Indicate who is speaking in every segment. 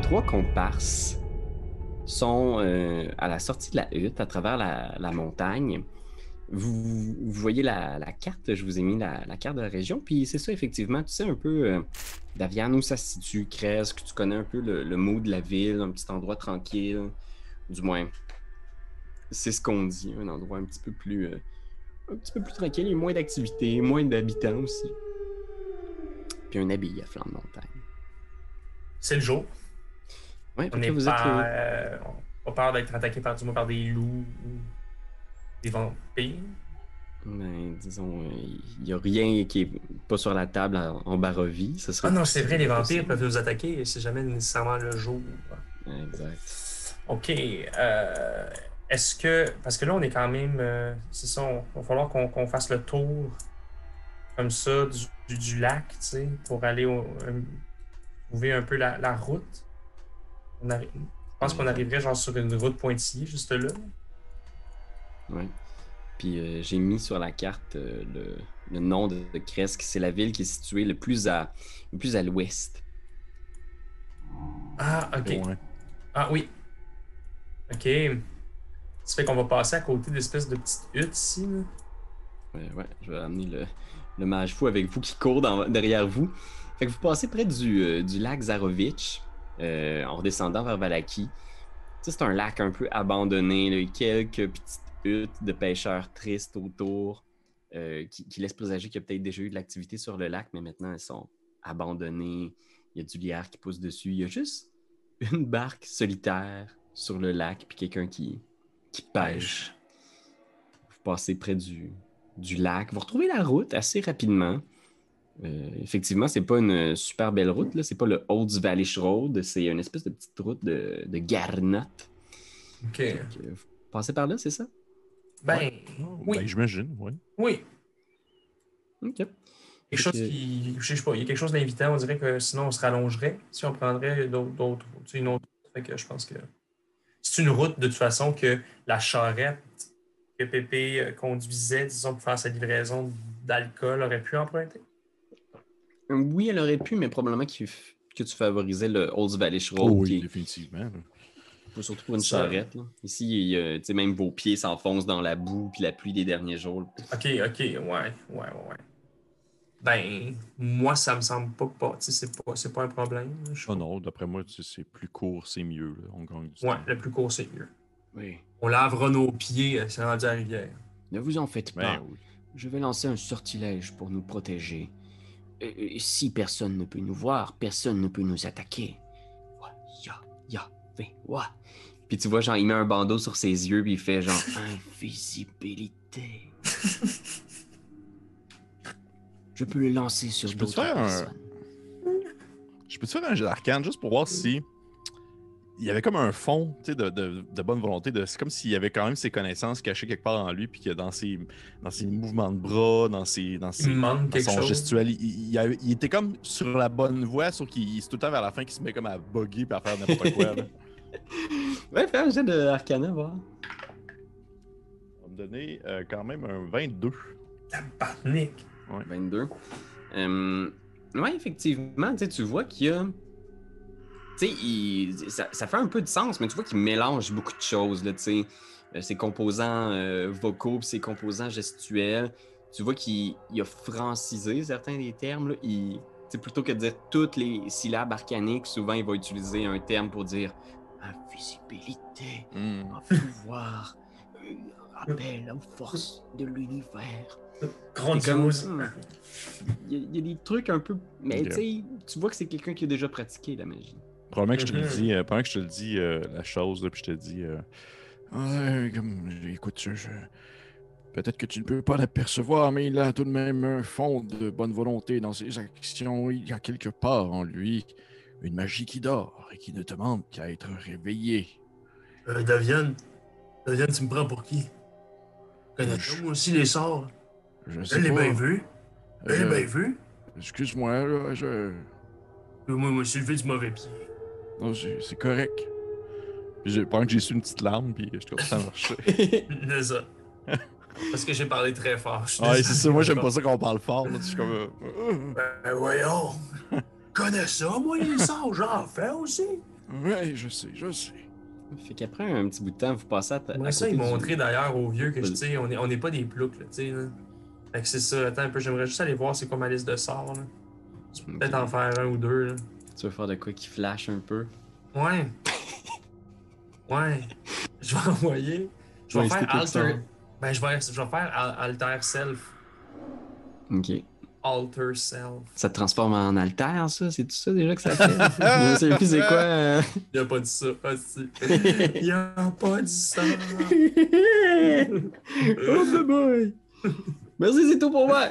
Speaker 1: trois comparses sont à la sortie de la hutte, à travers la montagne. Vous voyez la carte, je vous ai mis la carte de la région, puis c'est ça, effectivement, tu sais un peu, Davian, où ça se situe, Crèze, que tu connais un peu le mood de la ville, un petit endroit tranquille, du moins, c'est ce qu'on dit, un endroit un petit peu plus tranquille, et moins d'activités, moins d'habitants aussi. Puis un abbaye à flanc de montagne.
Speaker 2: C'est le jour.
Speaker 1: Ouais,
Speaker 2: On
Speaker 1: fait que
Speaker 2: n'est
Speaker 1: là, vous êtes les...
Speaker 2: pas, on pas peur d'être attaqué par, du moins, par des loups ou des vampires.
Speaker 1: Ben, disons, il n'y a rien qui est pas sur la table en Barovie. Ce serait
Speaker 2: Ah non, c'est
Speaker 1: aussi
Speaker 2: vrai, les vampires
Speaker 1: possible.
Speaker 2: peuvent nous attaquer et c'est jamais nécessairement le jour.
Speaker 1: Exact.
Speaker 2: Ok. Est-ce que. Parce que là, on est quand même. C'est ça, va falloir qu'on fasse le tour comme ça du lac, tu sais, pour aller trouver un peu la route. Je pense qu'on
Speaker 1: Exact.
Speaker 2: arriverait genre sur une route pointillée, juste là.
Speaker 1: Ouais. Puis j'ai mis sur la carte le nom de Kresk. C'est la ville qui est située le plus à l'ouest.
Speaker 2: Ah, ok.
Speaker 3: Ouais.
Speaker 2: Ah oui. Ok. Ça fait qu'on va passer à côté d'espèces de petites huttes ici, là.
Speaker 1: Ouais, je vais amener le mage fou avec vous qui court derrière vous. Fait que vous passez près du lac Zarovitch en redescendant vers Valaki. Tu sais, c'est un lac un peu abandonné, là, quelques petites huttes de pêcheurs tristes autour qui laissent présager qu'il y a peut-être déjà eu de l'activité sur le lac, mais maintenant elles sont abandonnées. Il y a du lierre qui pousse dessus. Il y a juste une barque solitaire sur le lac, puis quelqu'un qui pêche. Vous passez près du lac. Vous retrouvez la route assez rapidement. Effectivement, c'est pas une super belle route, là. C'est pas le Olds Valley Road, c'est une espèce de petite route de garnotte.
Speaker 2: Ok.
Speaker 1: Fait que, vous passez par là, c'est ça?
Speaker 2: Ben,
Speaker 3: Oh,
Speaker 2: oui.
Speaker 3: ben, j'imagine, oui.
Speaker 2: Oui.
Speaker 1: OK.
Speaker 2: Quelque
Speaker 1: Fait
Speaker 2: chose
Speaker 1: que,
Speaker 2: qui. Je sais pas, il y a quelque chose d'invitant. On dirait que sinon on se rallongerait si on prendrait d'autres. Tu sais, une autre. Fait que je pense que c'est une route de toute façon que la charrette que Pépé conduisait, disons, pour faire sa livraison d'alcool aurait pu emprunter.
Speaker 1: oui, elle aurait pu, mais probablement que tu favorisais le Olds Valley
Speaker 3: Oh
Speaker 1: Road,
Speaker 3: oui,
Speaker 1: qui
Speaker 3: définitivement. Là.
Speaker 1: est surtout pour une
Speaker 2: Ça.
Speaker 1: charrette. Là. Ici, tu sais, même vos pieds s'enfoncent dans la boue puis la pluie des derniers jours.
Speaker 2: Ok, ok, ouais. Ben, moi, ça me semble pas, tu sais, c'est pas un problème. Je
Speaker 3: Oh
Speaker 2: trouve.
Speaker 3: non, d'après moi, c'est plus court, c'est mieux. Là. On gagne du
Speaker 2: Ouais,
Speaker 3: temps.
Speaker 2: le plus court, c'est mieux.
Speaker 1: Oui.
Speaker 2: On lavera nos pieds, c'est rendu à la rivière.
Speaker 1: Ne vous en faites
Speaker 3: Ben
Speaker 1: pas.
Speaker 3: oui.
Speaker 1: Je vais lancer un sortilège pour nous protéger. Si personne ne peut nous voir, personne ne peut nous attaquer. Ouais, ouais. Puis tu vois, genre, il met un bandeau sur ses yeux, puis il fait genre invisibilité. Je peux le lancer sur
Speaker 3: Je peux-tu
Speaker 1: d'autres
Speaker 3: faire
Speaker 1: personnes.
Speaker 3: Je peux-tu faire un jeu d'arcane juste pour voir si il y avait comme un fond de bonne volonté. C'est comme s'il y avait quand même ses connaissances cachées quelque part en lui, puis que dans ses mouvements de bras,
Speaker 2: Il me manque
Speaker 3: dans
Speaker 2: quelque
Speaker 3: son
Speaker 2: chose.
Speaker 3: gestuel, il était comme sur la bonne voie, sauf qu'il c'est tout le temps vers la fin qu'il se met comme à bugger et à faire n'importe quoi. Là.
Speaker 1: Ouais, fais un jet de Arcana, voir.
Speaker 3: On va me donner quand même un 22.
Speaker 2: Tabarnak.
Speaker 1: 22. Ouais, effectivement, tu vois qu'il y a. Tu sais, ça fait un peu de sens, mais tu vois qu'il mélange beaucoup de choses, là, tu sais. Ses composants vocaux puis ses composants gestuels. Tu vois qu'il a francisé certains des termes, là. Plutôt que de dire toutes les syllabes arcaniques, souvent il va utiliser un terme pour dire invisibilité, pouvoir, appel aux forces de l'univers. C'est comme.
Speaker 2: Grandiose.
Speaker 1: Il y a des trucs un peu. Mais
Speaker 3: Ok.
Speaker 1: tu vois que c'est quelqu'un qui a déjà pratiqué la magie.
Speaker 3: Probablement que je te le dis, pendant que je te le dis la chose, là, puis je te dis ouais, écoute, peut-être que tu ne peux pas l'apercevoir, mais il a tout de même un fond de bonne volonté dans ses actions. Il y a quelque part en lui une magie qui dort et qui ne demande qu'à être réveillée.
Speaker 2: Davian, tu me prends pour qui? Connais-tu moi aussi les sorts?
Speaker 3: Je
Speaker 2: Je
Speaker 3: sais
Speaker 2: l'ai bien
Speaker 3: pas.
Speaker 2: vu. Je l'ai bien vu.
Speaker 3: Excuse-moi, là,
Speaker 2: Moi, je suis levé du mauvais pied.
Speaker 3: non, c'est correct. Puis pendant que j'ai su une petite larme, puis je trouve ça marcher.
Speaker 2: C'est ça. Parce que j'ai parlé très fort. Je suis
Speaker 3: Ouais, c'est
Speaker 2: désolé,
Speaker 3: ça. Moi, j'aime pas ça qu'on parle fort. Là. Je suis comme.
Speaker 2: Ben voyons. Connais ça, moi, les sorts, j'en fais aussi.
Speaker 3: Ouais, je sais.
Speaker 1: Fait qu'après un petit bout de temps, vous passez à
Speaker 2: J'aimerais ça y montrer d'ailleurs aux vieux que, tu sais, on n'est pas des ploucs, là, tu sais, là. Fait que c'est ça, attends un peu, j'aimerais juste aller voir c'est quoi ma liste de sorts, là. Je peux peut-être en faire un ou deux, là.
Speaker 1: Tu veux faire de quoi qui flash un peu?
Speaker 2: Ouais. Ouais. Je vais envoyer. Je vais
Speaker 1: Ouais,
Speaker 2: faire
Speaker 1: c'était quelque
Speaker 2: Alter.
Speaker 1: chose.
Speaker 2: Ben, je vais faire Alter Self.
Speaker 1: Ok.
Speaker 2: Alter Self.
Speaker 1: Ça te transforme en alter, ça? C'est tout ça déjà que ça fait? Je sais plus c'est quoi.
Speaker 2: Il a pas dit ça, aussi. Il a pas dit ça.
Speaker 1: Oh boy! Merci, c'est tout pour moi!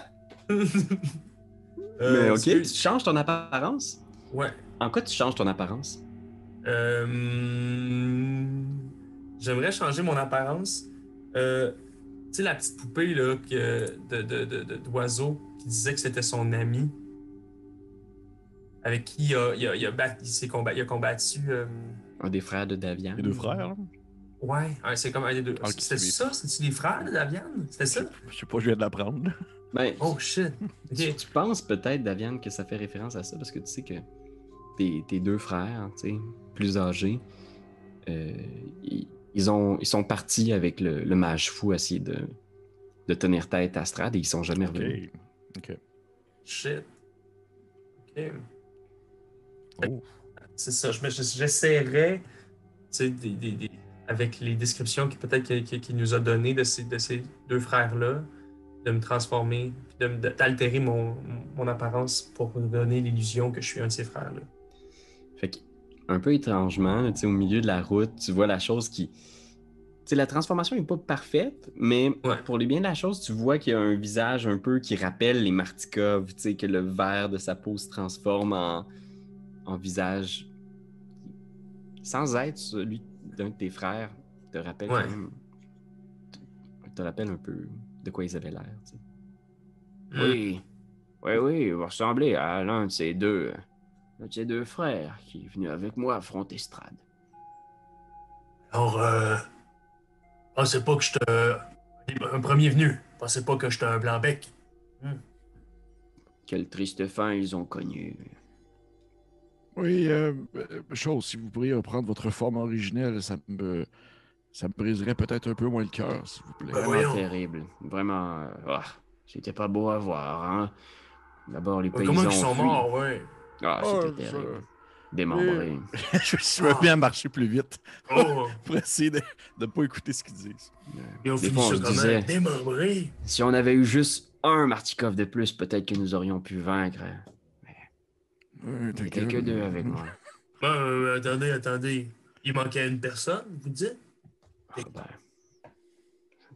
Speaker 1: Mais ok, tu changes ton apparence?
Speaker 2: Ouais.
Speaker 1: En quoi tu changes ton apparence?
Speaker 2: J'aimerais changer mon apparence. Tu sais, la petite poupée là, d'oiseau qui disait que c'était son ami, avec qui il a combattu.
Speaker 1: Un des frères de Davian.
Speaker 3: Les deux frères, là?
Speaker 2: Ouais, c'est comme un des deux.
Speaker 3: Ok,
Speaker 2: C'était
Speaker 3: c'est
Speaker 2: ça? C'est-tu les frères de Davian? C'était ça?
Speaker 3: Je sais pas, je viens de l'apprendre.
Speaker 1: Ben,
Speaker 2: Oh shit. Ok.
Speaker 1: tu penses peut-être, Davian, que ça fait référence à ça parce que tu sais que tes deux frères, tu sais, plus âgés, ils sont partis avec le mage fou à essayer de tenir tête à Strad et ils sont jamais revenus.
Speaker 3: Ok.
Speaker 2: Shit. Ok.
Speaker 3: Oh.
Speaker 2: C'est ça. J'essaierais, tu sais, avec les descriptions qu'il nous a données de ces deux frères-là, de me transformer, puis d'altérer mon apparence pour donner l'illusion que je suis un de ces frères-là.
Speaker 1: Fait que, un peu étrangement, là, tu sais, au milieu de la route, tu vois la chose qui... Tu sais, la transformation n'est pas parfaite, mais
Speaker 2: Ouais.
Speaker 1: pour le bien de la chose, tu vois qu'il y a un visage un peu qui rappelle les Martikov, tu sais, que le vert de sa peau se transforme en visage sans être celui d'un de tes frères, te rappelle
Speaker 2: Ouais.
Speaker 1: quand même... te rappelle un peu de quoi ils avaient l'air, tu sais. Oui, vous ressemblez à l'un de ces deux frères qui est venu avec moi affronter Strad.
Speaker 2: Alors, pensez pas que je te. Un premier venu. Pensez pas que je te un blanc-bec.
Speaker 1: Quelle triste fin ils ont connue.
Speaker 3: Oui, chose, si vous pourriez reprendre votre forme originelle, ça me briserait peut-être un peu moins le cœur, s'il vous plaît.
Speaker 2: Ben,
Speaker 1: Vraiment
Speaker 2: voyons.
Speaker 1: terrible. Vraiment, c'était pas beau à voir, hein. D'abord, les paysans
Speaker 2: Comment ils
Speaker 1: ont
Speaker 2: sont
Speaker 1: fui.
Speaker 2: morts, ouais.
Speaker 1: C'était terrible. Démembrés.
Speaker 3: Je me mets à marcher plus vite
Speaker 2: Oh,
Speaker 3: pour essayer de ne pas écouter ce qu'ils disent.
Speaker 2: ils ont
Speaker 1: Des
Speaker 2: fini
Speaker 1: fois, on
Speaker 2: ça
Speaker 1: se
Speaker 2: comment?
Speaker 1: disait-
Speaker 2: Démembrés.
Speaker 1: Si on avait eu juste un Martikov de plus, peut-être que nous aurions pu vaincre. Il n'était que deux avec moi.
Speaker 2: Attendez. Il manquait une personne, vous dites?
Speaker 1: Je ne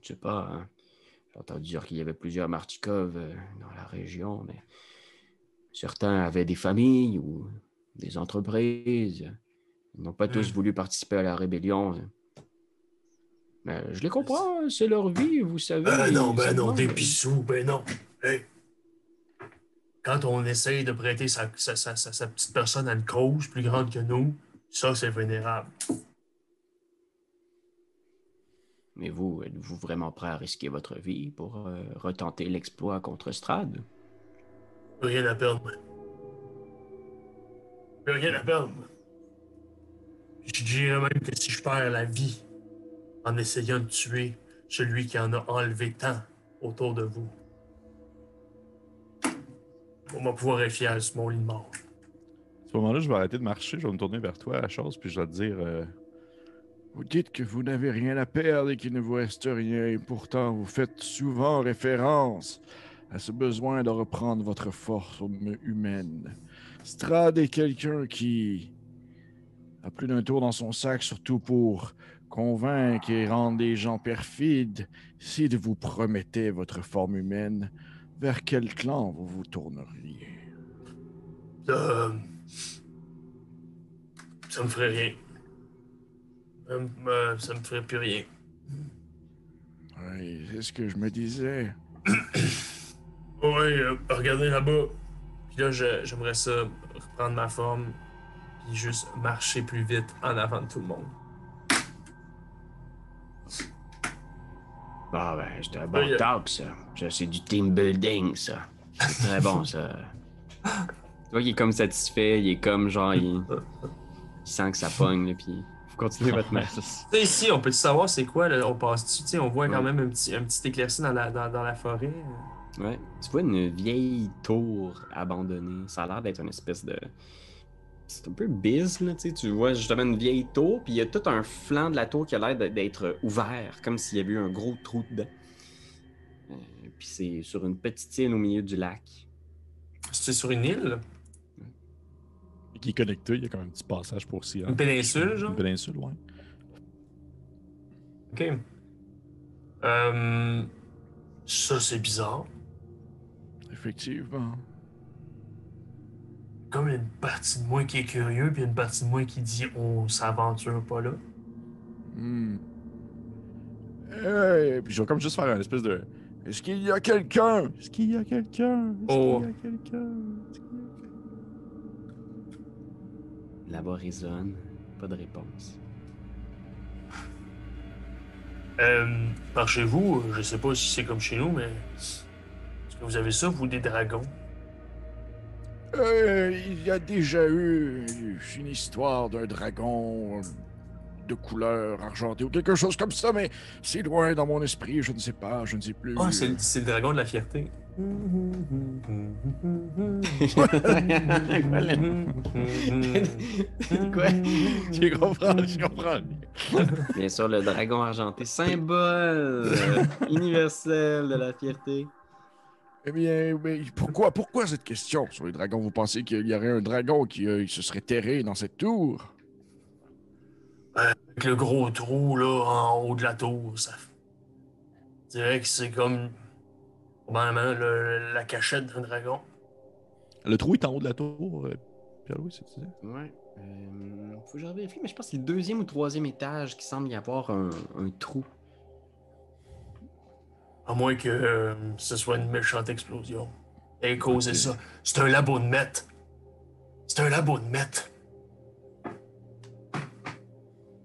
Speaker 1: sais pas, hein. J'ai entendu dire qu'il y avait plusieurs Martikov dans la région, mais certains avaient des familles ou des entreprises. Ils n'ont pas tous voulu participer à la rébellion. Mais je les comprends, c'est leur vie, vous savez.
Speaker 2: Ben non,
Speaker 1: seulement,
Speaker 2: des pissous, ben non. Hey. Quand on essaye de prêter sa petite personne à une cause plus grande que nous, ça, c'est vénérable.
Speaker 1: Mais vous, êtes-vous vraiment prêt à risquer votre vie pour retenter l'exploit contre Strad?
Speaker 2: Rien à perdre, moi. Rien à perdre, moi. Je dirais même que si je perds la vie en essayant de tuer celui qui en a enlevé tant autour de vous, on va pouvoir être fier sur mon lit de mort.
Speaker 3: À ce moment-là, je vais arrêter de marcher, je vais me tourner vers toi, la chose, puis je vais te dire... Vous dites que vous n'avez rien à perdre et qu'il ne vous reste rien, et pourtant vous faites souvent référence à ce besoin de reprendre votre force humaine. Strad est quelqu'un qui a plus d'un tour dans son sac, surtout pour convaincre et rendre les gens perfides. Si vous promettez votre forme humaine, vers quel clan vous vous tourneriez?
Speaker 2: Ça me ferait rien. Ça me ferait plus rien.
Speaker 3: Oui, c'est ce que je me disais.
Speaker 2: Oui, regardez là-bas. Puis là, j'aimerais ça reprendre ma forme, puis juste marcher plus vite en avant de tout le monde.
Speaker 1: Ah ben, c'est un bon talk, ça. Ça, c'est du team building, ça. C'est très bon, ça. Tu vois qu'il est comme satisfait, il est comme genre... Il sent que ça pogne, là, puis vous continuez votre marche.
Speaker 2: Tu sais, ici, on peut savoir c'est quoi, là? On passe-tu? Tu sais, on voit quand
Speaker 1: Ouais.
Speaker 2: même un petit éclairci dans la forêt.
Speaker 1: Ouais. Tu vois une vieille tour abandonnée. Ça a l'air d'être une espèce de... C'est un peu biz, là, tu sais. Tu vois justement une vieille tour, puis il y a tout un flanc de la tour qui a l'air d'être ouvert, comme s'il y avait eu un gros trou dedans. Puis c'est sur une petite île au milieu du lac.
Speaker 2: C'est sur une île?
Speaker 3: Qui est connecté, il y a quand même un petit passage pour s'y
Speaker 2: Une péninsule, genre?
Speaker 3: Une péninsule, ouais.
Speaker 2: Ok. Ça, c'est bizarre.
Speaker 3: Effectivement.
Speaker 2: Comme une partie de moi qui est curieux, puis une partie de moi qui dit on s'aventure pas là.
Speaker 3: Puis je vais comme juste faire une espèce de... Est-ce qu'il y a quelqu'un? Est-ce qu'il y a quelqu'un? Est-ce
Speaker 2: Oh.
Speaker 3: qu'il y a quelqu'un?
Speaker 1: Là-bas résonne. Pas de réponse.
Speaker 2: Par chez vous, je sais pas si c'est comme chez nous, mais est-ce que vous avez ça, vous, des dragons?
Speaker 3: Il y a déjà eu une histoire d'un dragon de couleur argentée ou quelque chose comme ça, mais c'est loin dans mon esprit, je ne sais pas, je ne sais plus.
Speaker 2: Ah, c'est le dragon de la fierté.
Speaker 1: Quoi?
Speaker 3: Je comprends.
Speaker 1: Bien sûr, le dragon argenté, symbole universel de la fierté.
Speaker 3: Eh bien, mais pourquoi cette question sur les dragons? Vous pensez qu'il y aurait un dragon qui se serait terré dans cette tour?
Speaker 2: Avec le gros trou, là, en haut de la tour, ça... Je dirais que c'est comme... probablement la cachette d'un dragon.
Speaker 3: Le trou est en haut de la tour, Pierre-Louis, c'est ça?
Speaker 1: Ouais. Faut que je vérifie, mais je pense que c'est le deuxième ou troisième étage qui semble y avoir un trou.
Speaker 2: À moins que ce soit une méchante explosion. Et causé
Speaker 3: Ok.
Speaker 2: ça. C'est un labo de meth. C'est un labo de meth.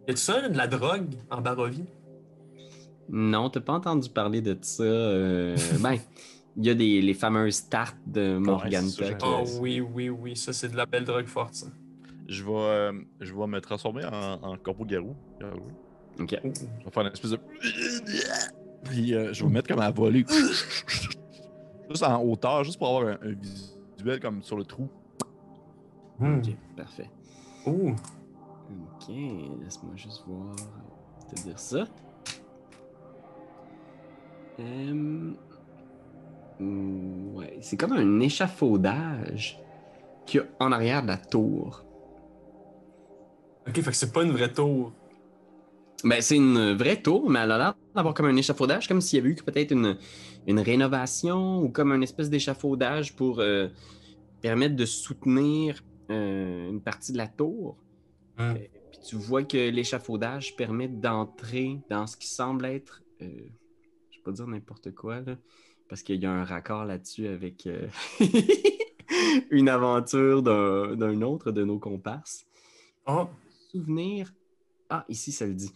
Speaker 2: Y a-tu ça, de la drogue en Barovie?
Speaker 1: Non, t'as pas entendu parler de ça. Ben, il y a les fameuses tartes de Morganta.
Speaker 3: c'est ça,
Speaker 2: Oh
Speaker 3: Ouais.
Speaker 2: oui, ça c'est de la belle drogue forte, ça.
Speaker 3: Je vais me transformer en corbeau-garou. Pierre-Louis.
Speaker 1: Ok.
Speaker 2: Ouh.
Speaker 3: Je vais faire une espèce de... Puis je vais me mettre comme à voler. Juste en hauteur, juste pour avoir un visuel comme sur le trou.
Speaker 1: Ok, parfait.
Speaker 2: Ouh.
Speaker 1: Ok, laisse-moi juste voir. Te dire ça. Ouais, c'est comme un échafaudage qu'il y a en arrière de la tour.
Speaker 2: Ok, fait que c'est pas une vraie tour.
Speaker 1: Ben, c'est une vraie tour, mais elle a l'air d'avoir comme un échafaudage, comme s'il y avait eu peut-être une rénovation ou comme une espèce d'échafaudage pour permettre de soutenir une partie de la tour. Puis tu vois que l'échafaudage permet d'entrer dans ce qui semble être, je vais pas dire n'importe quoi, là, parce qu'il y a un raccord là-dessus avec une aventure d'un autre de nos comparses.
Speaker 2: Oh.
Speaker 1: Souvenir. Ah, ici, ça le dit.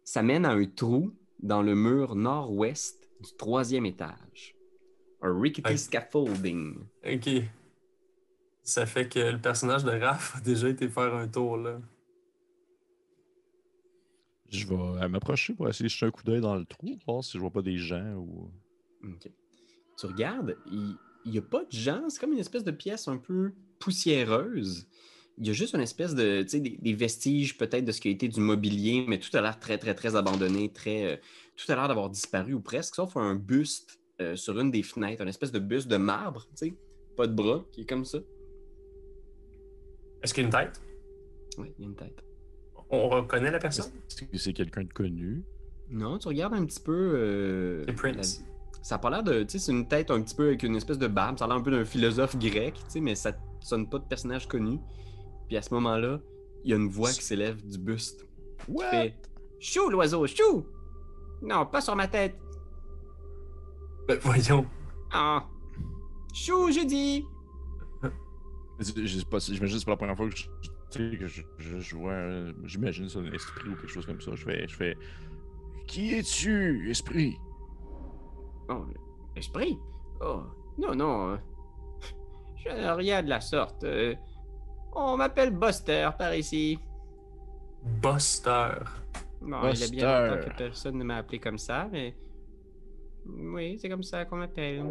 Speaker 1: Ça mène à un trou dans le mur nord-ouest du 3e étage. Un rickety
Speaker 2: Ok.
Speaker 1: scaffolding.
Speaker 2: Ok. Ça fait que le personnage de Raph a déjà été faire un tour, là.
Speaker 3: Je vais m'approcher pour essayer de jeter un coup d'œil dans le trou, voir si je vois pas des gens ou...
Speaker 1: Ok. Tu regardes, il n'y a pas de gens, c'est comme une espèce de pièce un peu poussiéreuse. Il y a juste une espèce de, tu sais, des vestiges peut-être de ce qui a été du mobilier, mais tout a l'air très, très, très abandonné, tout a l'air d'avoir disparu ou presque, sauf un buste sur une des fenêtres, une espèce de buste de marbre, tu sais, pas de bras, qui est comme ça.
Speaker 2: Est-ce qu'il y a une tête?
Speaker 1: Oui, il y a une tête.
Speaker 2: On reconnaît la personne?
Speaker 3: Est-ce que c'est quelqu'un de connu?
Speaker 1: Non, tu regardes un petit peu...
Speaker 2: C'est Prince.
Speaker 1: Ça a pas l'air de... Tu sais, c'est une tête un petit peu avec une espèce de barbe. Ça a l'air un peu d'un philosophe grec, tu sais, mais ça sonne pas de personnage connu. Puis à ce moment-là, il y a une voix qui s'élève du buste. Qui fait « Chou, l'oiseau, chou! Non, pas sur ma tête!
Speaker 2: Ben voyons.
Speaker 1: Ah! Chou, je dis! »
Speaker 3: J'imagine que c'est pas la première fois que je vois, j'imagine ça, un esprit ou quelque chose comme ça. Je fais qui es-tu, esprit?
Speaker 1: Oh, esprit? Oh, non, non. Je rien de la sorte. On m'appelle Buster par ici.
Speaker 2: Buster.
Speaker 1: Bon, il y a bien longtemps
Speaker 3: Buster.
Speaker 1: que personne ne m'a appelé comme ça, mais... Oui, c'est comme ça qu'on m'appelle.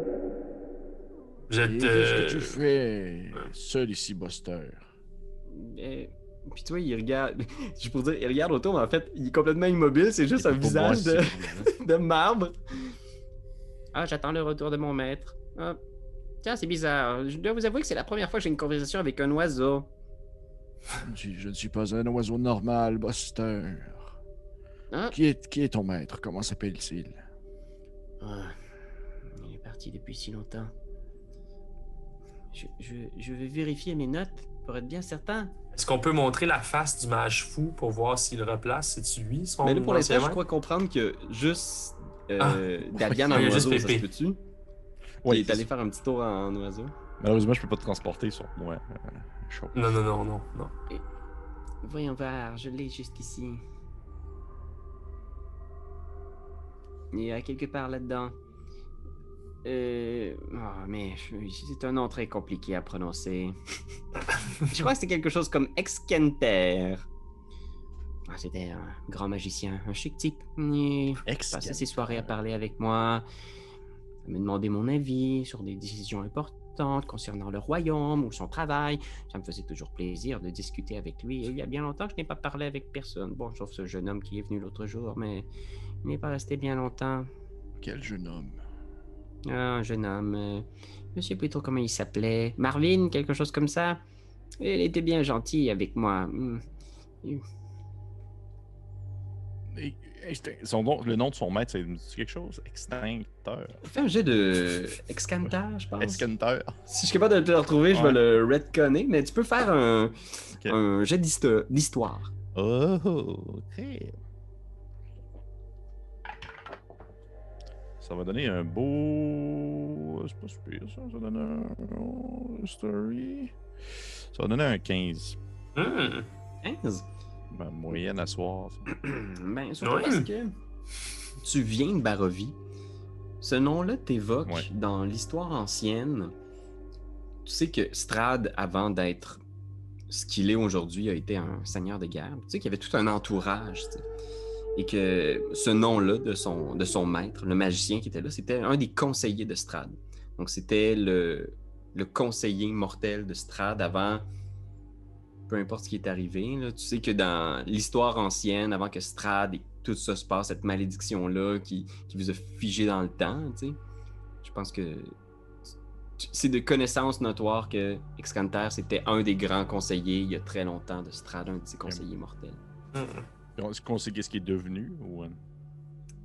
Speaker 2: Vous
Speaker 3: Et
Speaker 2: êtes.
Speaker 3: qu'est-ce que tu fais seul ici, Buster?
Speaker 1: Euh, Puis tu vois, il regarde... Je pourrais dire, il regarde autour, mais en fait, il est complètement immobile, c'est juste
Speaker 3: Il
Speaker 1: un
Speaker 3: peut pas voir
Speaker 1: visage de...
Speaker 3: si vous-
Speaker 1: de marbre. Ah, j'attends le retour de mon maître. Ah, tiens, c'est bizarre. Je dois vous avouer que c'est la première fois que j'ai une conversation avec un oiseau.
Speaker 3: Je ne suis pas un oiseau normal, Buster.
Speaker 1: Ah,
Speaker 3: Qui est ton maître? Comment s'appelle-t-il?
Speaker 1: ah, il est parti depuis si longtemps. Je vais vérifier mes notes pour être bien certain.
Speaker 2: Est-ce qu'on peut montrer la face du mage fou pour voir s'il replace? C'est-tu lui, son
Speaker 1: Mais là, pour l'instant,
Speaker 2: ancien
Speaker 1: je
Speaker 2: maître?
Speaker 1: crois comprendre que juste
Speaker 2: Ah.
Speaker 1: Davian
Speaker 2: Il
Speaker 1: en
Speaker 2: y a juste
Speaker 1: oiseau, ça se
Speaker 2: Pépé.
Speaker 1: peut-tu?
Speaker 3: Oui,
Speaker 1: Il est allé faire un petit tour en oiseau.
Speaker 3: malheureusement, je peux pas te transporter sur moi. Chaud.
Speaker 2: Non.
Speaker 1: Voyons voir, je l'ai juste ici. Il y a quelque part là-dedans. Mais c'est un nom très compliqué à prononcer. Je crois que c'est quelque chose comme Excenter. Ah, c'était un grand magicien, un chic type. Il passait ses soirées à parler avec moi, à me demander mon avis sur des décisions importantes concernant le royaume ou son travail. Ça me faisait toujours plaisir de discuter avec lui. Et il y a bien longtemps que je n'ai pas parlé avec personne. Bon, sauf ce jeune homme qui est venu l'autre jour, mais il n'est pas resté bien longtemps.
Speaker 3: Quel jeune homme?
Speaker 1: Ah, un jeune homme. Je ne sais plus trop comment il s'appelait. Marvin, quelque chose comme ça. Il était bien gentil avec moi.
Speaker 3: Le nom de son maître, c'est quelque chose? Extincteur.
Speaker 1: Fais un jet de Excanter, je pense.
Speaker 3: Excanteur.
Speaker 1: Si je suis capable de te le retrouver, je vais
Speaker 3: Ouais.
Speaker 1: le retconner, mais tu peux faire
Speaker 3: Ok.
Speaker 1: un jet d'histoire.
Speaker 3: Oh, ok. Ça va donner un beau. C'est pas super ça. Ça donne un. Story. Ça va donner un 15.
Speaker 1: 15.
Speaker 3: Ben, moyenne à soir. Ça.
Speaker 1: Ben, surtout
Speaker 2: Ouais.
Speaker 1: parce que tu viens de Barovie. Ce nom-là t'évoque
Speaker 3: Ouais.
Speaker 1: dans l'histoire ancienne. Tu sais que Strahd, avant d'être ce qu'il est aujourd'hui, a été un seigneur de guerre. Tu sais qu'il y avait tout un entourage, tu sais. Et que ce nom-là de son maître, le magicien qui était là, c'était un des conseillers de Strahd. Donc c'était le conseiller mortel de Strahd avant, peu importe ce qui est arrivé. Là. Tu sais que dans l'histoire ancienne, avant que Strahd et tout ça se passe, cette malédiction-là qui vous a figé dans le temps, tu sais, je pense que c'est de connaissance notoire que Excanter, c'était un des grands conseillers il y a très longtemps de Strahd, un de ses conseillers mortels.
Speaker 3: Est-ce qu'on sait qu'est-ce qui est devenu ou...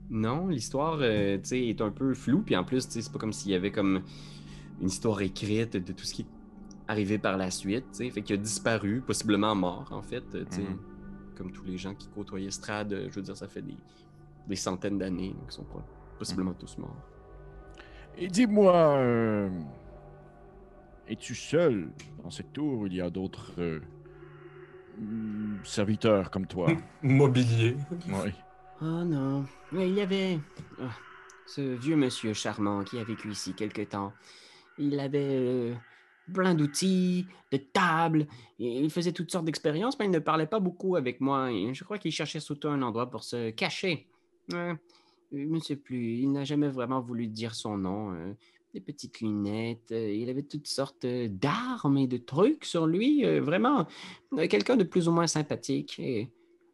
Speaker 1: Non, l'histoire tu sais, est un peu floue, puis en plus, tu sais, c'est pas comme s'il y avait comme une histoire écrite de tout ce qui est arrivé par la suite, tu sais, fait qu'il a disparu, possiblement mort, en fait, tu sais, comme tous les gens qui côtoyaient Strahd, je veux dire, ça fait des centaines d'années, donc ils sont possiblement tous morts.
Speaker 3: Et dis-moi, es-tu seul dans cette tour ou il y a d'autres serviteurs comme toi?
Speaker 2: Mobilier.
Speaker 3: Oui.
Speaker 1: Oh non, mais il y avait ce vieux monsieur charmant qui a vécu ici quelque temps. Il avait plein d'outils, de tables, et il faisait toutes sortes d'expériences, mais il ne parlait pas beaucoup avec moi. Et je crois qu'il cherchait surtout un endroit pour se cacher. Je ne sais plus, il n'a jamais vraiment voulu dire son nom. Des petites lunettes, il avait toutes sortes d'armes et de trucs sur lui. Vraiment, quelqu'un de plus ou moins sympathique.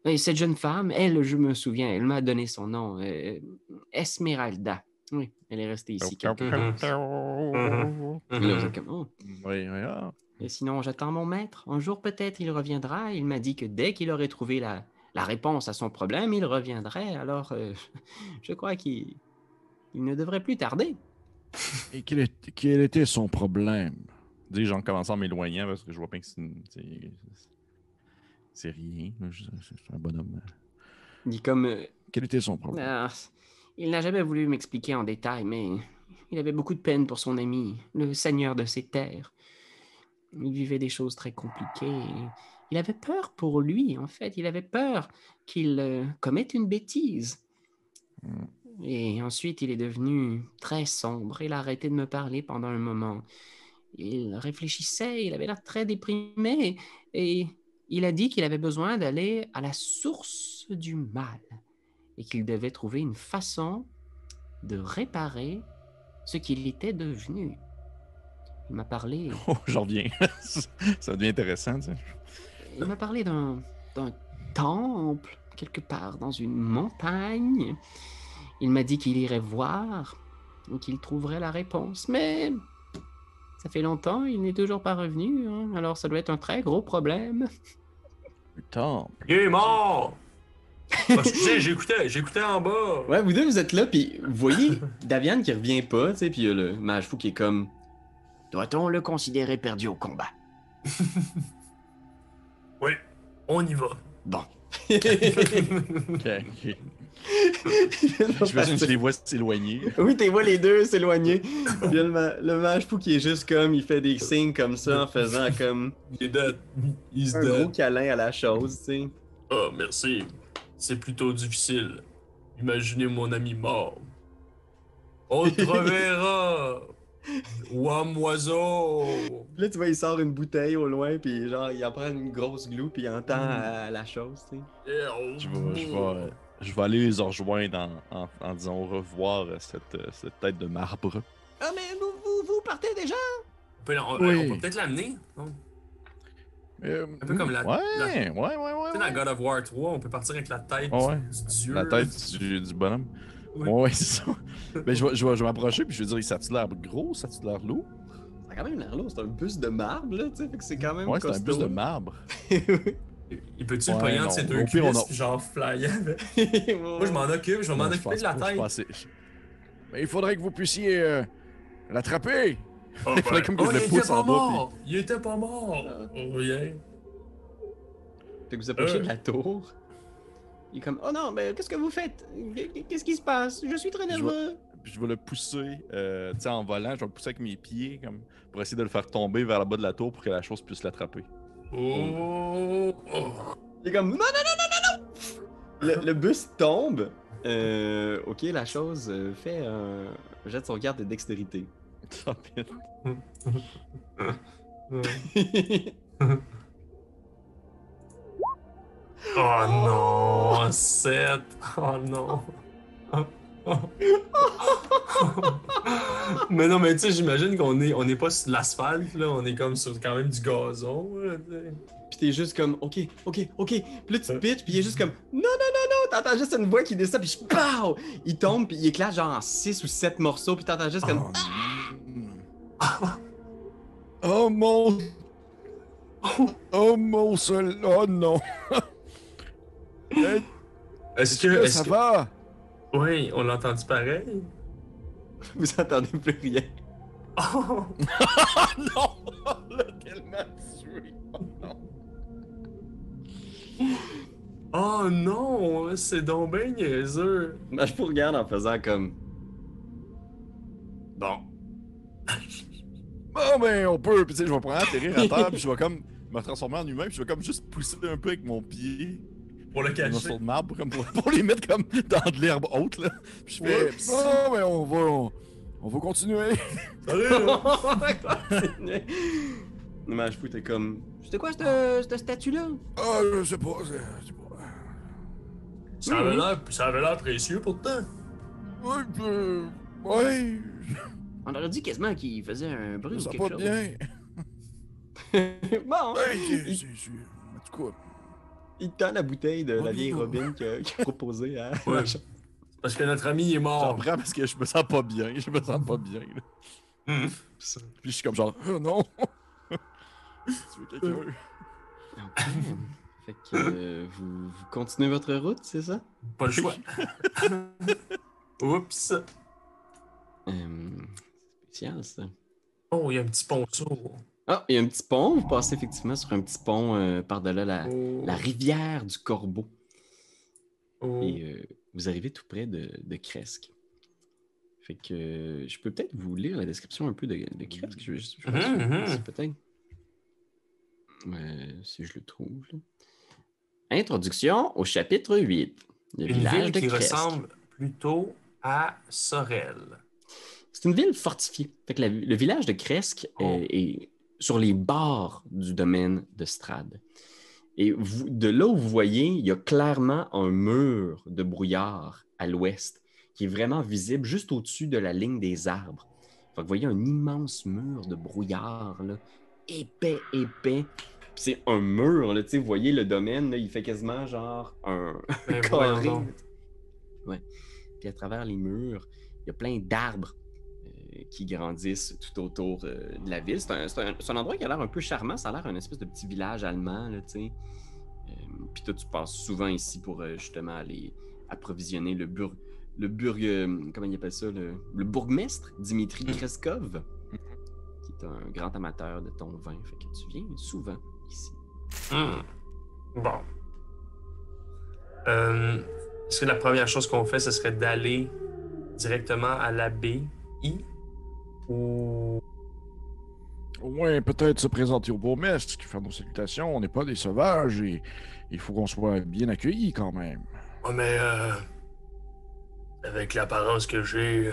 Speaker 1: Et cette jeune femme, elle, je me souviens, elle m'a donné son nom, Esmeralda. Oui, elle est restée ici quelque temps. Et là, vous êtes comme, oh.
Speaker 3: Oui, oui, ah.
Speaker 1: Et sinon, j'attends mon maître. Un jour, peut-être, il reviendra. Il m'a dit que dès qu'il aurait trouvé la réponse à son problème, il reviendrait. Alors, je crois qu'il ne devrait plus tarder.
Speaker 3: Et quel était son problème? Dis, j'en commençant à m'éloigner parce que je vois bien que c'est rien. C'est un bonhomme.
Speaker 1: Il dit comme,
Speaker 3: Quel était son problème?
Speaker 1: il n'a jamais voulu m'expliquer en détail, mais il avait beaucoup de peine pour son ami, le seigneur de ces terres. Il vivait des choses très compliquées. Il avait peur pour lui, en fait. Il avait peur qu'il commette une bêtise. Et ensuite, il est devenu très sombre. Il a arrêté de me parler pendant un moment. Il réfléchissait, il avait l'air très déprimé et il a dit qu'il avait besoin d'aller à la source du mal et qu'il devait trouver une façon de réparer ce qu'il était devenu. Il m'a parlé,
Speaker 3: Oh, j'en reviens. Ça devient intéressant, tu sais.
Speaker 1: il m'a parlé d'un temple quelque part dans une montagne. Il m'a dit qu'il irait voir et qu'il trouverait la réponse, mais ça fait longtemps, il n'est toujours pas revenu, hein, alors ça doit être un très gros problème.
Speaker 3: Le temple.
Speaker 2: Il est mort! Ah, excusez, j'écoutais en bas.
Speaker 1: Ouais, vous deux, vous êtes là, puis vous voyez Davian qui revient pas, tu sais, puis il y a le mage fou qui est comme... Doit-on le considérer perdu au combat?
Speaker 2: Oui, on y va.
Speaker 1: Bon.
Speaker 3: Ok. J'imagine que je les vois s'éloigner.
Speaker 1: Oui, tu vois les deux s'éloigner. Puis il y a le mage fou qui est juste comme, il fait des signes comme ça en faisant comme
Speaker 2: Il est dead. Il se
Speaker 1: un gros
Speaker 2: dead.
Speaker 1: câlin à la chose, tu sais.
Speaker 2: Ah, merci. C'est plutôt difficile. Imaginez mon ami mort. On te reverra. Ouam oiseau.
Speaker 1: Puis là, tu vois, il sort une bouteille au loin, puis genre, il en prend une grosse gloue, puis il entend la chose, tu sais.
Speaker 3: Je vais aller les rejoindre en disant au revoir cette tête de marbre.
Speaker 1: Ah, mais vous partez déjà?
Speaker 2: On peut, on
Speaker 3: Oui.
Speaker 2: peut peut-être l'amener. Non?
Speaker 3: Un
Speaker 2: peu comme la-
Speaker 3: Ouais,
Speaker 2: la-
Speaker 3: ouais, ouais,
Speaker 2: Tu sais, dans God of War 3, on peut partir avec la tête
Speaker 3: Ouais.
Speaker 2: du dieu.
Speaker 3: La tête du bonhomme.
Speaker 2: Oui.
Speaker 3: Ouais, c'est ça. Ben, je vais m'approcher puis je vais dire, ça a-tu l'air gros, ça a-tu l'air lourd?
Speaker 1: Ça a quand même l'air lourd, c'est un buste de marbre, là, tu sais, fait que c'est quand même
Speaker 3: Ouais, c'est un
Speaker 1: costaud.
Speaker 3: buste de marbre.
Speaker 2: Il peut-tu
Speaker 3: Ouais,
Speaker 2: le pogner entre
Speaker 3: non,
Speaker 2: ses deux
Speaker 3: au pire, on
Speaker 2: cuisses
Speaker 3: a-
Speaker 2: puis genre flyer avec? Moi, je m'en occupe, je vais m'en
Speaker 3: Non, je
Speaker 2: occuper
Speaker 3: pense
Speaker 2: de la
Speaker 3: pas, je
Speaker 2: tête.
Speaker 3: pensais- Mais il faudrait que vous puissiez l'attraper.
Speaker 2: Oh,
Speaker 3: Il faudrait comme que je
Speaker 2: il
Speaker 3: le
Speaker 2: était
Speaker 3: pousse
Speaker 2: pas
Speaker 3: en bas.
Speaker 2: mort! Il était pas mort!
Speaker 1: Ah.
Speaker 2: Oh, rien.
Speaker 1: Fait que vous approchez de la tour. Il est comme, oh non, mais qu'est-ce que vous faites? Qu'est-ce qui se passe? Je suis très
Speaker 3: Je
Speaker 1: nerveux.
Speaker 3: Puis je vais le pousser, tu sais, en volant, je vais le pousser avec mes pieds, comme, pour essayer de le faire tomber vers le bas de la tour pour que la chose puisse l'attraper.
Speaker 2: Oh!
Speaker 1: Il est comme, non, non, non, non, non, non! Le buste tombe. Ok, la chose fait un... Jette son garde de dextérité.
Speaker 3: Rapide.
Speaker 2: Oh non! 7! Oh non! Mais non, mais tu sais, j'imagine on est pas sur de l'asphalte, là, on est comme sur quand même du gazon, là, tu sais.
Speaker 1: Pis t'es juste comme, ok, ok, ok. Puis là, tu te pitches, pis il est juste comme, non, non, non, non. T'entends juste une voix qui descend, pis je pow! Il tombe, pis il éclate genre en 6 ou 7 morceaux, pis t'entends juste comme,
Speaker 3: Oh mon... Oh mon seul... Oh non! Hey,
Speaker 2: Est-ce
Speaker 3: ça
Speaker 2: que...
Speaker 3: va?
Speaker 2: Oui, on l'a entendu pareil.
Speaker 1: vous entendez plus rien.
Speaker 2: Oh!
Speaker 3: Non! On l'a tellement tué!
Speaker 2: Oh non! C'est donc ben niaiseux!
Speaker 1: Mais je vous regarde en faisant comme, bon.
Speaker 3: Oh ben on peut! Puis tu sais, je vais prendre atterrir à terre, puis je vais comme me transformer en humain, puis je vais comme juste pousser un peu avec mon pied.
Speaker 2: Pour le
Speaker 3: Un
Speaker 2: cacher.
Speaker 3: morceau de marbre comme pour les mettre comme dans de l'herbe haute là. Puis je fais
Speaker 2: Oups.
Speaker 3: oh mais on va continuer.
Speaker 2: Salut!
Speaker 1: Le mage fou était comme, c'était quoi cette statue-là?
Speaker 3: Ah je sais pas, c'est pas.
Speaker 2: Ça avait l'air précieux pourtant.
Speaker 3: Ouais, ouais,
Speaker 1: On aurait dit quasiment qu'il faisait un bruit ou
Speaker 3: ça
Speaker 1: quelque
Speaker 3: pas
Speaker 1: chose.
Speaker 3: bien.
Speaker 1: Bon,
Speaker 3: Ouais, c'est en tout cas.
Speaker 1: il tend la bouteille de la vieille Robin qu'il a proposée à
Speaker 2: Ouais.
Speaker 1: la chambre.
Speaker 2: Parce que notre ami est
Speaker 3: J'en
Speaker 2: mort.
Speaker 3: prends parce que je me sens pas bien. Je me sens pas bien. Là.
Speaker 2: Hum.
Speaker 3: Puis je suis comme genre oh non. Tu veux quelqu'un?
Speaker 1: Ok. Fait que vous continuez votre route, c'est ça?
Speaker 2: Pas le choix. Oups.
Speaker 1: Spécial, ça.
Speaker 2: Oh, il y a un petit ponceau.
Speaker 1: Ah, il y a un petit pont. Vous passez effectivement sur un petit pont par-delà la rivière du Corbeau.
Speaker 2: Oh.
Speaker 1: Et vous arrivez tout près de Cresque. Fait que je peux peut-être vous lire la description un peu de Cresque. Je sais peut-être. Si je le trouve. Là. Introduction au chapitre 8. Le
Speaker 2: Une
Speaker 1: village
Speaker 2: ville
Speaker 1: de
Speaker 2: qui
Speaker 1: Cresque.
Speaker 2: ressemble plutôt à Sorel.
Speaker 1: C'est une ville fortifiée. Fait que le village de Cresque est sur les bords du domaine de Strad. Et de là où vous voyez, il y a clairement un mur de brouillard à l'ouest qui est vraiment visible juste au-dessus de la ligne des arbres. Fait que vous voyez un immense mur de brouillard, là, épais. Puis c'est un mur, là, vous voyez le domaine, là, il fait quasiment genre un carré. Ouais. Puis à travers les murs, il y a plein d'arbres qui grandissent tout autour de la ville. C'est un endroit qui a l'air un peu charmant. Ça a l'air un espèce de petit village allemand, là, tu sais. Puis toi, tu passes souvent ici pour justement aller approvisionner comment il appelle ça, le bourgmestre, Dimitri Kreskov, qui est un grand amateur de ton vin. Fait que tu viens souvent ici.
Speaker 2: Bon. Est-ce que la première chose qu'on fait, ce serait d'aller directement à l'abbaye ou...
Speaker 3: Au moins, peut-être se présenter au bourgmestre, qui fait nos salutations. On n'est pas des sauvages et il faut qu'on soit bien accueillis quand même.
Speaker 2: Ouais, mais avec l'apparence que j'ai,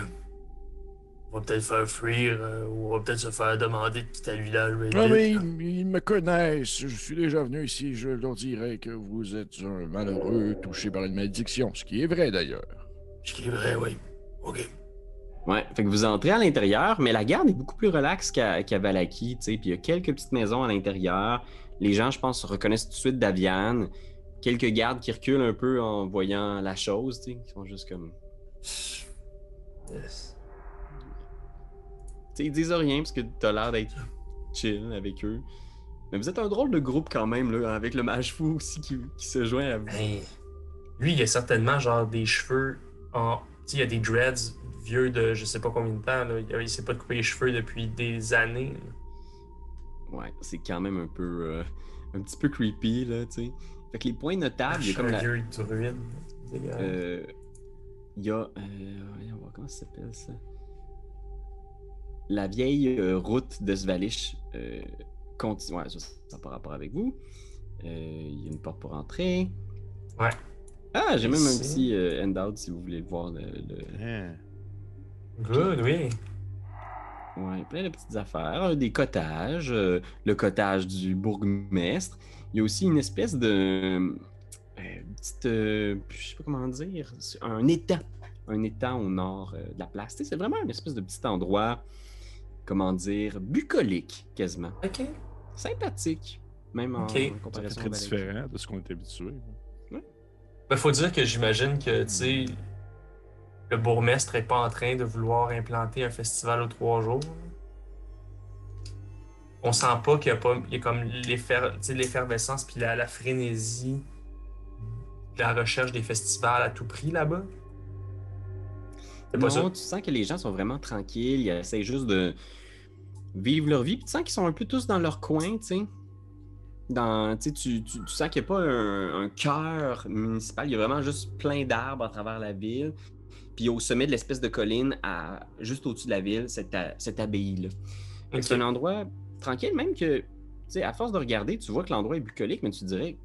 Speaker 2: on va peut-être faire fuir ou on va peut-être se faire demander de quitter le village.
Speaker 3: Ah, mais ils me connaissent. Je suis déjà venu ici. Je leur dirais que vous êtes un malheureux touché par une malédiction, ce qui est vrai d'ailleurs.
Speaker 2: Ce qui est vrai, oui. OK.
Speaker 1: Ouais, fait que vous entrez à l'intérieur, mais la garde est beaucoup plus relaxe qu'à Vallaki, tu sais. Puis il y a quelques petites maisons à l'intérieur. Les gens, je pense, reconnaissent tout de suite Daviane. Quelques gardes qui reculent un peu en voyant la chose, tu sais, qui sont juste comme...
Speaker 2: Yes.
Speaker 1: Tu sais, ils disent rien parce que t'as l'air d'être chill avec eux. Mais vous êtes un drôle de groupe quand même, là, avec le mage fou aussi qui se joint à vous.
Speaker 2: Hey. Lui, il a certainement genre des cheveux en... Tu sais, il y a des dreads vieux de je sais pas combien de temps, là. Il s'est pas couper les cheveux depuis des années. Là.
Speaker 1: Ouais, c'est quand même un peu... un petit peu creepy, là, tu sais. Fait que les points notables, il y a comme la...
Speaker 2: vieux druide.
Speaker 1: Il y a... on va voir comment ça s'appelle, ça. La vieille route de Svalish continue... Ouais, ça n'a pas rapport avec vous. Il y a une porte pour entrer.
Speaker 2: Ouais.
Speaker 1: Ah, j'ai même un petit handout si vous voulez voir
Speaker 2: Good, oui.
Speaker 1: Ouais, plein de petites affaires. Des cottages, le cottage du bourgmestre. Il y a aussi une espèce de petite... je sais pas comment dire. Un étang. Un étang au nord de la place. Tu sais, c'est vraiment une espèce de petit endroit, comment dire, bucolique, quasiment.
Speaker 2: OK.
Speaker 1: Sympathique. Même en comparaison
Speaker 3: très différent de ce qu'on est habitué.
Speaker 2: Ben, faut dire que j'imagine que, tu sais, le bourgmestre est pas en train de vouloir implanter un festival aux 3 jours. On sent pas qu'il y a comme l'effervescence puis la frénésie de la recherche des festivals à tout prix là-bas.
Speaker 1: C'est pas ça. Tu sens que les gens sont vraiment tranquilles, ils essayent juste de vivre leur vie, puis tu sens qu'ils sont un peu tous dans leur coin, tu sais. Tu sens qu'il n'y a pas un cœur municipal, il y a vraiment juste plein d'arbres à travers la ville. Puis au sommet de l'espèce de colline, juste au-dessus de la ville, cette abbaye-là. Okay. C'est un endroit tranquille, même que, tu sais, à force de regarder, tu vois que l'endroit est bucolique, mais tu te dirais,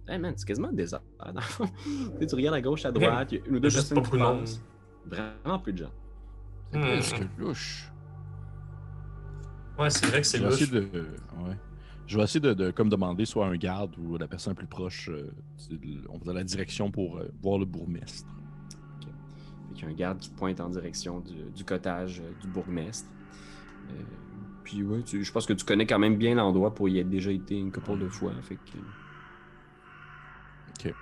Speaker 1: hey man, c'est quasiment désert. Dans le fond. Tu regardes à gauche, à droite, il y a une ou deux personnes qui passent. Vraiment peu de gens.
Speaker 3: C'est presque louche.
Speaker 2: Ouais, c'est vrai que c'est louche.
Speaker 3: Je vais essayer de comme demander soit un garde ou la personne la plus proche, on va dans la direction pour voir le bourgmestre.
Speaker 1: Okay. Il y a un garde qui pointe en direction du cottage du bourgmestre. Puis ouais, je pense que tu connais quand même bien l'endroit pour y être déjà été une couple de fois. Fait que...
Speaker 3: OK.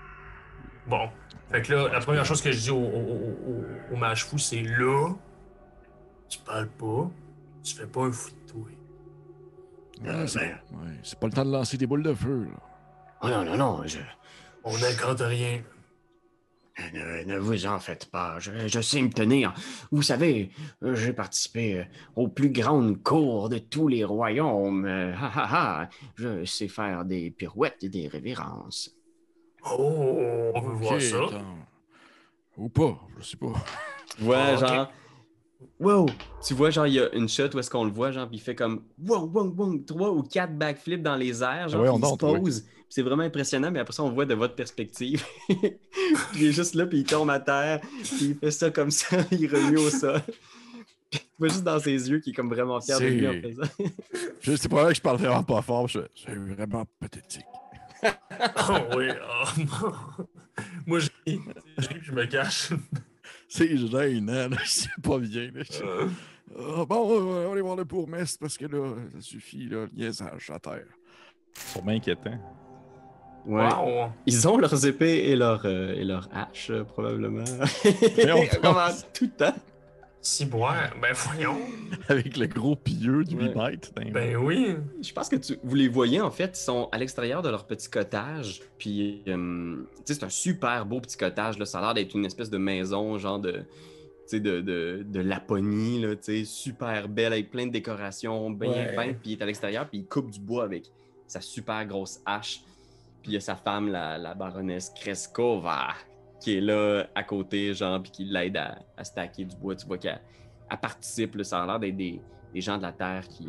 Speaker 2: Bon. Fait que là, la première chose que je dis au mage fou, c'est là, tu parles pas, tu fais pas un fou de toi.
Speaker 3: C'est pas le temps de lancer des boules de feu, là.
Speaker 1: Oh non,
Speaker 2: On n'invente rien.
Speaker 1: Ne vous en faites pas, je sais me tenir. Vous savez, j'ai participé aux plus grandes cours de tous les royaumes. Je sais faire des pirouettes et des révérences.
Speaker 2: Oh, on veut voir ça.
Speaker 3: Attends. Ou pas, je sais pas.
Speaker 1: Ouais, genre... Wow! Tu vois, genre, il y a une shot où est-ce qu'on le voit, genre, puis il fait comme wow, 3 ou 4 backflips dans les airs, genre, puis il se pose. Puis c'est vraiment impressionnant, mais après ça, on voit de votre perspective. Puis il est juste là, puis il tombe à terre, puis il fait ça comme ça, il remue au sol. Tu vois juste dans ses yeux qu'il est comme vraiment fier de lui en faisant.
Speaker 3: C'est probable que je parle vraiment pas fort. C'est vraiment pathétique.
Speaker 2: Oh oui, oh. Moi, je ris, puis je me cache.
Speaker 3: C'est gênant, là. C'est pas bien. Là. Bon, on va aller voir le bourgmestre parce que là, ça suffit, là, le niaisage à terre. C'est sûrement inquiétant.
Speaker 1: Ouais.
Speaker 2: Wow!
Speaker 1: Ils ont leurs épées et leurs haches, probablement.
Speaker 3: on
Speaker 1: Vraiment tout le temps.
Speaker 2: Si boire, ben voyons.
Speaker 3: Avec le gros pilleux de 8
Speaker 1: Ouais.
Speaker 3: mètres.
Speaker 2: Ben oui.
Speaker 1: Je pense que vous les voyez, en fait, ils sont à l'extérieur de leur petit cottage. Puis, tu sais, c'est un super beau petit cottage. Là. Ça a l'air d'être une espèce de maison, genre de Laponie, là, tu sais, super belle, avec plein de décorations, bien peintes. Puis il est à l'extérieur, puis il coupe du bois avec sa super grosse hache. Puis il y a sa femme, la baronesse Kreskova, qui est là à côté, genre, puis qui l'aide à stacker du bois. Tu vois qu'elle participe, là, ça a l'air d'être des gens de la terre qui...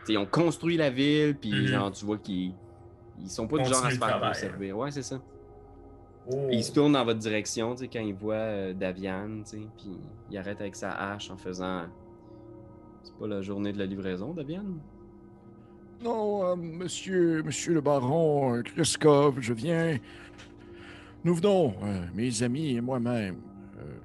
Speaker 1: ils ont construit la ville, puis genre, tu vois qu'ils sont pas du genre à se faire conserver. Ouais, c'est ça.
Speaker 2: Oh.
Speaker 1: Puis il se tourne dans votre direction, tu sais, quand il voit Daviane, tu sais, puis il arrête avec sa hache en faisant... C'est pas la journée de la livraison, Daviane?
Speaker 3: Non, monsieur le baron Kreskov, je viens. Nous venons, mes amis et moi-même,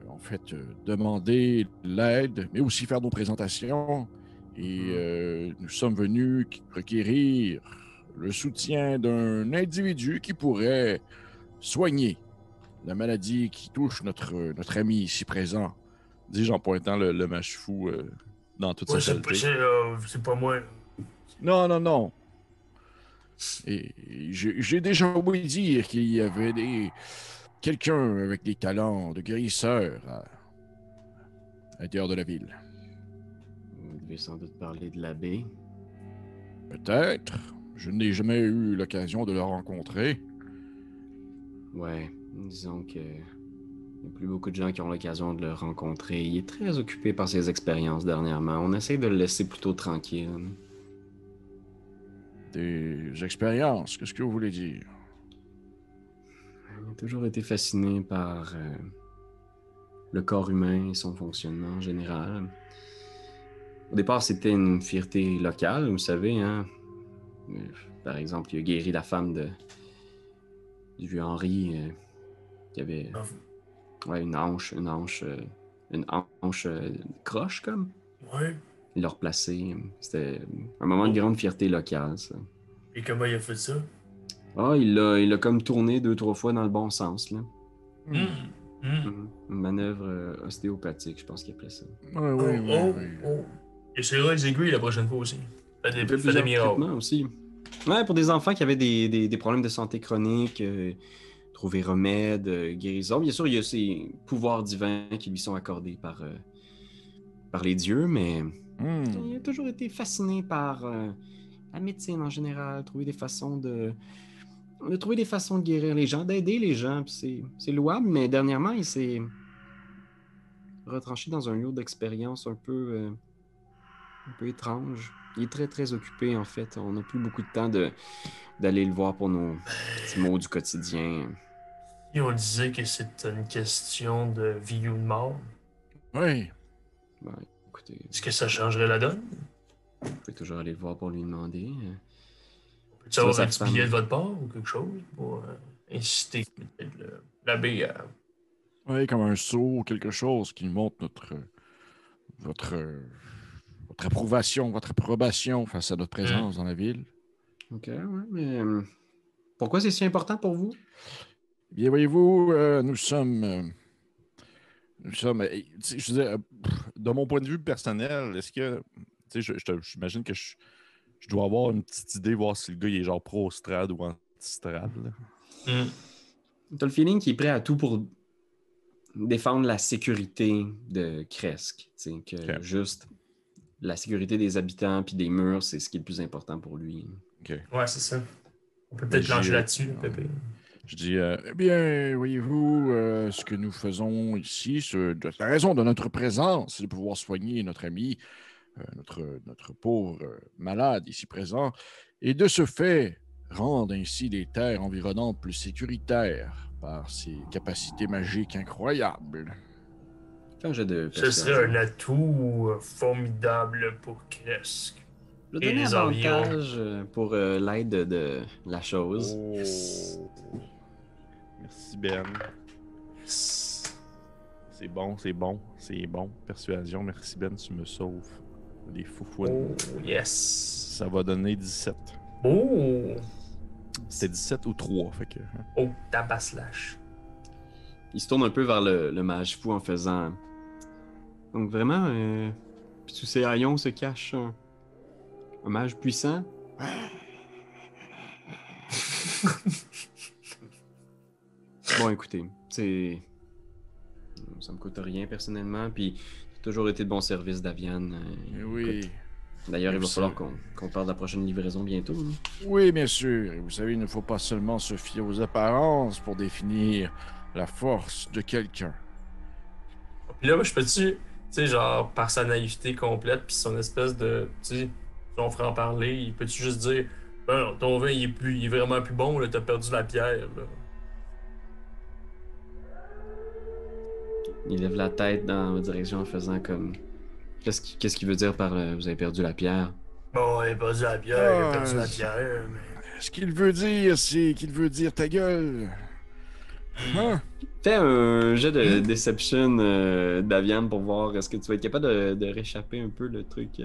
Speaker 3: en fait, demander l'aide, mais aussi faire nos présentations. Et nous sommes venus requérir le soutien d'un individu qui pourrait soigner la maladie qui touche notre ami ici présent. Dis-je en pointant le mâche fou dans toute sa saleté.
Speaker 2: C'est pas moi.
Speaker 3: Non. Et j'ai déjà oublié dire qu'il y avait quelqu'un avec des talents de guérisseur à l'intérieur de la ville.
Speaker 1: Vous devez sans doute parler de l'abbé.
Speaker 3: Peut-être. Je n'ai jamais eu l'occasion de le rencontrer.
Speaker 1: Ouais, disons que... Il n'y a plus beaucoup de gens qui ont l'occasion de le rencontrer. Il est très occupé par ses expériences dernièrement. On essaie de le laisser plutôt tranquille.
Speaker 3: Des expériences, qu'est-ce que vous voulez dire?
Speaker 1: Il a toujours été fasciné par le corps humain et son fonctionnement en général. Au départ, c'était une fierté locale, vous savez, hein. Par exemple, il a guéri la femme du vieux Henri qui avait une hanche croche, comme.
Speaker 2: Ouais.
Speaker 1: Il l'a replacé. C'était un moment de grande fierté locale, ça.
Speaker 2: Et comment il a fait ça?
Speaker 1: Ah, il l'a comme tourné 2-3 fois dans le bon sens, là.
Speaker 2: Hum.
Speaker 1: Une manœuvre ostéopathique, je pense qu'il appelait ça.
Speaker 3: Oui.
Speaker 2: Et c'est là les aiguilles la prochaine fois aussi.
Speaker 1: Il fait plusieurs traitements aussi. Ouais, pour des enfants qui avaient des problèmes de santé chronique, trouver remède, guérison. Bien sûr, il y a ces pouvoirs divins qui lui sont accordés par les dieux, mais il a toujours été fasciné par la médecine en général, trouver des façons de guérir les gens, d'aider les gens. Puis c'est louable, mais dernièrement, il s'est retranché dans un lot d'expérience un peu étrange. Il est très, très occupé, en fait. On n'a plus beaucoup de temps d'aller le voir pour nos petits mots du quotidien.
Speaker 2: Et on disait que c'est une question de vie ou de mort.
Speaker 3: Oui.
Speaker 1: Ben, écoutez,
Speaker 2: Est-ce que ça changerait la donne?
Speaker 1: vous pouvez toujours aller le voir pour lui demander.
Speaker 2: Peut-tu avoir
Speaker 1: Ça,
Speaker 2: un
Speaker 1: sa
Speaker 2: petit billet
Speaker 1: femme.
Speaker 2: de votre part ou quelque chose pour inciter peut-être l'abbé à...
Speaker 3: Oui, comme un sceau, quelque chose qui montre votre approbation, votre approbation face à notre présence dans la ville.
Speaker 1: OK, ouais, mais pourquoi c'est si important pour vous?
Speaker 3: Eh bien, voyez-vous, nous sommes, je veux dire, de mon point de vue personnel, est-ce que, tu sais, j'imagine que je dois avoir une petite idée, voir si le gars il est genre pro-strad ou anti-strad.
Speaker 1: T'as le feeling qu'il est prêt à tout pour défendre la sécurité de Kresk. Que juste la sécurité des habitants puis des murs, c'est ce qui est le plus important pour lui.
Speaker 3: Okay.
Speaker 2: Ouais, c'est ça. On peut peut-être plancher là-dessus, Pépé.
Speaker 3: Je dis, eh bien, voyez-vous, ce que nous faisons ici, la raison de notre présence, c'est de pouvoir soigner notre ami, notre pauvre malade ici présent, et de ce fait, rendre ainsi les terres environnantes plus sécuritaires par ses capacités magiques incroyables.
Speaker 1: Fais un jet de
Speaker 2: Ce
Speaker 1: persuasion.
Speaker 2: serait un atout formidable pour Kresk.
Speaker 1: Je vais
Speaker 2: Et
Speaker 1: donner
Speaker 2: les environs.
Speaker 1: avantage pour l'aide de la chose.
Speaker 3: Oh. Merci, Ben.
Speaker 2: Yes.
Speaker 3: C'est bon, c'est bon, c'est bon. Persuasion, merci, Ben, tu me sauves. Les foufouines.
Speaker 2: Oh, yes.
Speaker 3: Ça va donner 17.
Speaker 2: Oh,
Speaker 3: C'était 17 ou 3, fait que... hein.
Speaker 2: oh, tabaslash.
Speaker 1: Il se tourne un peu vers le mage fou en faisant. Donc vraiment, puis sous ces haillons se cache un mage puissant. Bon, écoutez, c'est. Ça me coûte rien personnellement, puis j'ai toujours été de bon service d'Avian.
Speaker 3: Eh oui.
Speaker 1: D'ailleurs, il va
Speaker 3: Bien
Speaker 1: falloir
Speaker 3: sûr.
Speaker 1: qu'on parle de la prochaine livraison bientôt. Hein.
Speaker 3: Oui, bien sûr. Et vous savez, il ne faut pas seulement se fier aux apparences pour définir la force de quelqu'un.
Speaker 2: Puis là, moi, je peux-tu, tu sais, genre, par sa naïveté complète, puis son espèce de, tu sais, son franc-parler, il peut-tu juste dire, ben non, ton vin, il est vraiment plus bon, là, t'as perdu la pierre, là.
Speaker 1: Il lève la tête dans ma direction en faisant comme. Qu'est-ce qu'il veut dire par vous avez perdu la pierre?
Speaker 2: Bon, il a perdu la pierre, il a perdu la
Speaker 3: Ah,
Speaker 2: pierre, mais...
Speaker 3: Ce qu'il veut dire, c'est qu'il veut dire ta gueule. Hein?
Speaker 1: Fais un jet de Deception d'Avian pour voir est-ce que tu vas être capable de réchapper un peu le truc.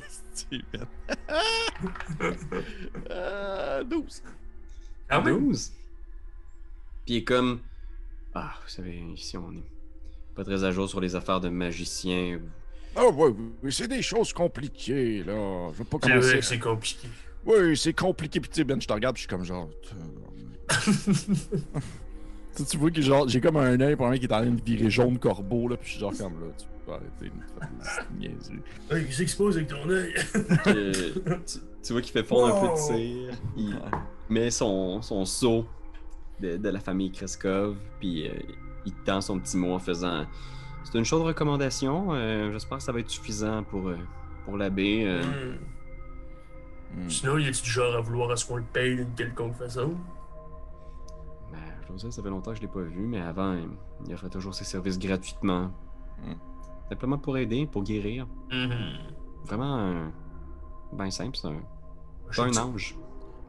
Speaker 3: Steven. 12.
Speaker 2: Quand même.
Speaker 1: 12. Puis il est comme. Ah, vous savez, ici on est pas très à jour sur les affaires de magiciens.
Speaker 3: Ah ouais, oui, c'est des choses compliquées, là. Je veux pas
Speaker 2: C'est vrai
Speaker 3: commencer.
Speaker 2: que c'est compliqué.
Speaker 3: Oui, c'est compliqué. Puis tu sais, Ben, je te regarde, puis je suis comme genre... tu vois que genre, j'ai comme un œil pour un mec qui est en train de virer jaune corbeau, là, puis je suis genre comme là, tu peux arrêter de me faire des niaiseries.
Speaker 2: Hey, qu'est-ce qui se passe avec ton œil?
Speaker 1: Tu vois qu'il fait fondre un peu de
Speaker 2: Wow.
Speaker 1: cire. Il met son seau de la famille Kreskov, puis il tend son petit mot en faisant. C'est une chaude recommandation. J'espère que ça va être suffisant pour l'abbé.
Speaker 2: Sinon, il est-tu du genre à vouloir à ce qu'on le paye d'une quelconque façon?
Speaker 1: Ben, je veux dire, ça fait longtemps que je l'ai pas vu, mais avant, il offrait toujours ses services gratuitement.
Speaker 3: Mm.
Speaker 1: Simplement pour aider, pour guérir.
Speaker 2: Mhm.
Speaker 1: Vraiment, ben simple, c'est
Speaker 2: Je
Speaker 1: un
Speaker 2: dis-
Speaker 1: ange.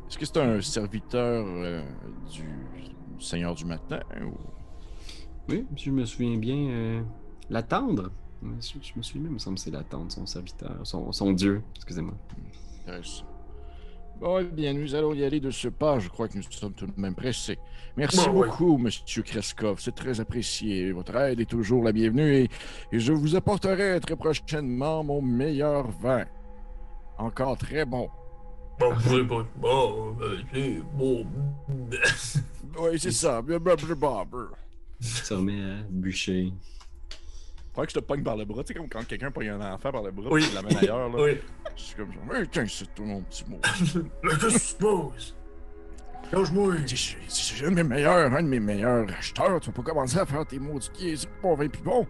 Speaker 3: Est-ce que c'est un serviteur du Seigneur du Matin ou...
Speaker 1: Oui, si je me souviens bien, la tendre. Je me souviens même, il me semble que c'est la tendre, son serviteur, son dieu, excusez-moi.
Speaker 3: Intéressant. Bon, eh bien, nous allons y aller de ce pas. Je crois que nous sommes tout de même pressés. Merci
Speaker 2: Bon, oui.
Speaker 3: beaucoup, Monsieur Kreskov. C'est très apprécié. Votre aide est toujours la bienvenue et je vous apporterai très prochainement mon meilleur vin. Encore très bon.
Speaker 2: Bon, vous pouvez pas. Bon, c'est bon.
Speaker 3: Oui, c'est ça. Blablabla.
Speaker 1: Il se remet à bûcher.
Speaker 3: Faudrait que je te pogne par le bras. Tu sais, comme quand quelqu'un pogne un enfant par le bras
Speaker 2: Oui.
Speaker 3: et l'amène ailleurs. Là.
Speaker 2: Oui.
Speaker 3: Je suis comme genre, hey, tiens, c'est tout mon petit mot.
Speaker 2: Mais qu'est-ce qui se passe? Lâche-moi.
Speaker 3: C'est un de mes meilleurs acheteurs. Tu vas pas commencer à faire tes maudits pieds. C'est pas vin plus bon.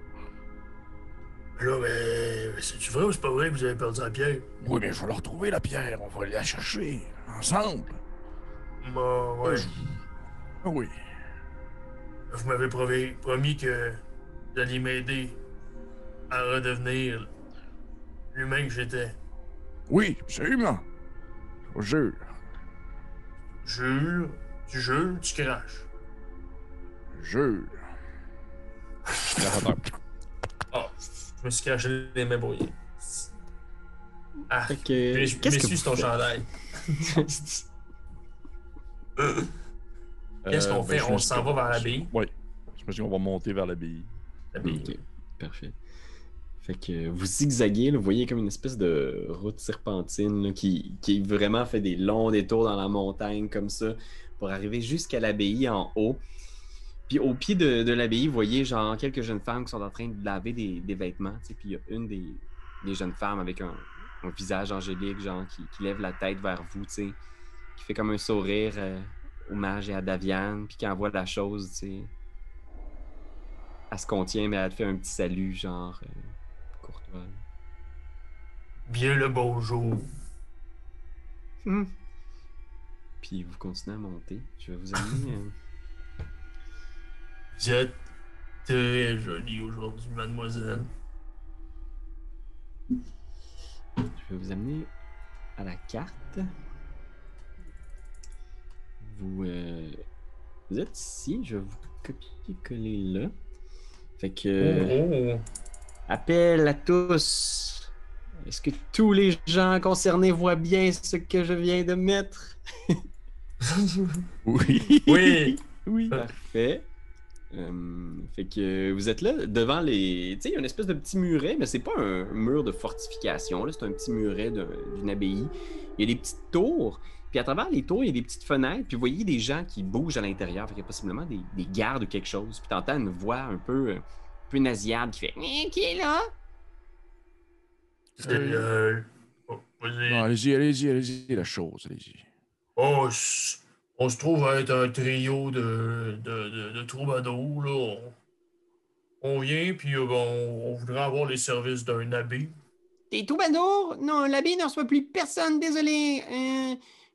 Speaker 2: Là, mais c'est-tu vrai ou c'est pas vrai que vous avez perdu la pierre?
Speaker 3: Oui, mais je vais leur retrouver la pierre. On va aller la chercher. Ensemble.
Speaker 2: Bon, ouais.
Speaker 3: Ah oui.
Speaker 2: Vous m'avez promis que vous alliez m'aider à redevenir l'humain que j'étais.
Speaker 3: Oui, absolument. Je vous jure.
Speaker 2: Jure, tu craches.
Speaker 3: Je jure.
Speaker 2: Ah, je me suis craché les mains brouillées. Ah,
Speaker 1: Fait que,
Speaker 2: mais je m'essuie sur ton chandail. Qu'est-ce qu'on fait? On s'en va vers l'abbaye?
Speaker 3: Oui. Je me dis qu'on va monter vers l'abbaye.
Speaker 2: L'abbaye.
Speaker 1: Ok, parfait. Fait que vous zigzaguez, là, vous voyez comme une espèce de route serpentine là, qui vraiment fait des longs détours dans la montagne comme ça pour arriver jusqu'à l'abbaye en haut. Puis au pied de l'abbaye, vous voyez genre quelques jeunes femmes qui sont en train de laver des vêtements. Puis il y a une des jeunes femmes avec un visage angélique, genre qui lève la tête vers vous, qui fait comme un sourire au mage et à Davian, puis qui envoie la chose, elle se contient, mais elle te fait un petit salut, genre courtois.
Speaker 2: Bien le bonjour.
Speaker 1: Puis vous continuez à monter. Je vais vous amener.
Speaker 2: Vous êtes très joli aujourd'hui, mademoiselle.
Speaker 1: Je vais vous amener à la carte. Vous êtes ici, je vais vous copier-coller là. Fait que...
Speaker 2: Oh,
Speaker 1: Appel à tous. Est-ce que tous les gens concernés voient bien ce que je viens de mettre?
Speaker 3: Oui.
Speaker 2: Oui.
Speaker 3: Oui.
Speaker 1: Parfait. Fait que vous êtes là devant les... Tu sais, il y a une espèce de petit muret, mais c'est pas un mur de fortification, là, c'est un petit muret d'une abbaye. Il y a des petites tours, puis à travers les tours, il y a des petites fenêtres, puis vous voyez des gens qui bougent à l'intérieur, fait qu'il y a possiblement des gardes ou quelque chose. Puis t'entends une voix un peu nasillarde qui fait « Qui est là? »
Speaker 2: C'est oh, vas-y.
Speaker 3: Non, allez-y, la chose, allez-y.
Speaker 2: Oh, on se trouve à être un trio de troubadours, là. On vient, puis on voudrait avoir les services d'un abbé.
Speaker 1: T'es troubadour? Non, l'abbé ne reçoit plus personne, désolé.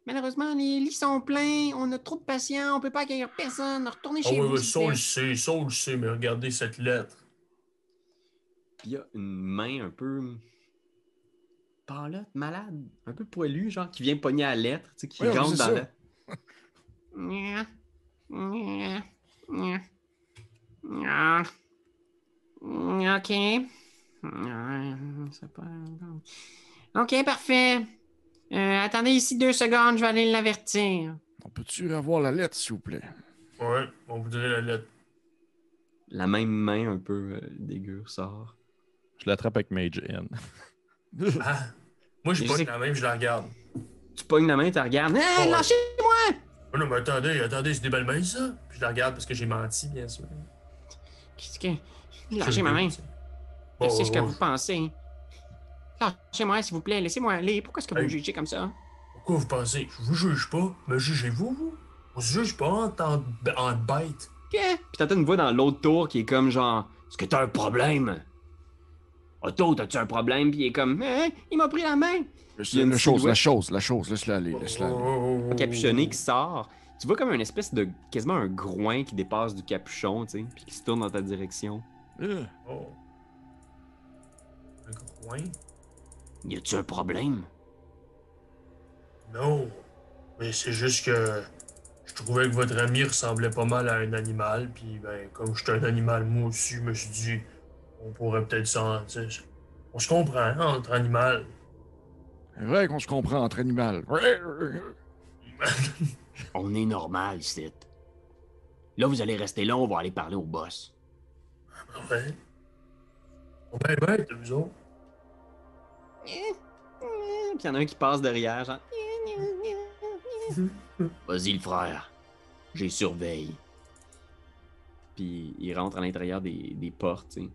Speaker 1: Malheureusement, les lits sont pleins, on a trop de patients, on peut pas accueillir personne. Retournez
Speaker 2: Ah
Speaker 1: chez
Speaker 2: ouais,
Speaker 1: vous,
Speaker 2: ouais,
Speaker 1: s'il
Speaker 2: ça
Speaker 1: vous
Speaker 2: on le
Speaker 1: plaît.
Speaker 2: sait, ça on le sait, mais regardez cette lettre.
Speaker 1: Puis il y a une main un peu pâlotte, malade, un peu poilue, genre, qui vient pogner à la lettre, tu sais, qui
Speaker 3: Ouais,
Speaker 1: rentre
Speaker 3: c'est
Speaker 1: dans
Speaker 3: ça.
Speaker 1: la... Ok. C'est pas... Ok, parfait. Attendez ici 2 secondes, je vais aller l'avertir.
Speaker 3: On peut-tu avoir la lettre, s'il vous plaît?
Speaker 2: Ouais, on voudrait la lettre.
Speaker 1: La même main un peu dégueu sort.
Speaker 3: Je l'attrape avec Mage N.
Speaker 2: Ah, moi je
Speaker 1: Je
Speaker 2: pogne
Speaker 1: sais-
Speaker 2: la main, je la regarde.
Speaker 1: Tu pognes la main, tu regardes.
Speaker 2: Oh,
Speaker 1: Hey,
Speaker 2: ouais.
Speaker 1: lâchez-moi!
Speaker 2: Oh non, mais attendez, c'est des belles mains, ça. Puis je la regarde parce que j'ai menti, bien sûr.
Speaker 1: Qu'est-ce que... Lâchez ma main.
Speaker 2: Bon,
Speaker 1: Qu'est-ce que
Speaker 2: ouais,
Speaker 1: vous pensez? Lâchez-moi, s'il vous plaît. Laissez-moi aller. Pourquoi est-ce que vous me
Speaker 2: Hey.
Speaker 1: jugez comme ça?
Speaker 2: Pourquoi vous pensez? Je vous juge pas, mais jugez-vous, vous. On se juge pas en bête.
Speaker 1: Que? Puis t'entends une voix dans l'autre tour qui est comme genre... Est-ce que t'as un problème? Otto, t'as-tu un problème? Puis il est comme... Hein? Il m'a pris la main! y a une
Speaker 3: La chose, laisse-la aller, laisse-la aller.
Speaker 1: Un capuchonné qui sort. Tu vois comme une espèce de... Quasiment un groin qui dépasse du capuchon, tu sais, puis qui se tourne dans ta direction.
Speaker 2: Oh. Un groin?
Speaker 1: Y a-tu un problème?
Speaker 2: Non. Mais c'est juste que je trouvais que votre ami ressemblait pas mal à un animal, puis ben, comme je suis un animal moi aussi, je me suis dit, on pourrait peut-être s'en... tu sais, on se comprend, hein, entre animal.
Speaker 3: C'est vrai qu'on se comprend entre animaux.
Speaker 1: On est normal, ici. Là, vous allez rester là, on va aller parler au boss.
Speaker 2: Ouais. On va bête, vous autres.
Speaker 1: Puis y en a un qui passe derrière, genre... Vas-y, le frère. J'ai surveille. Puis il rentre à l'intérieur des portes, tu sais.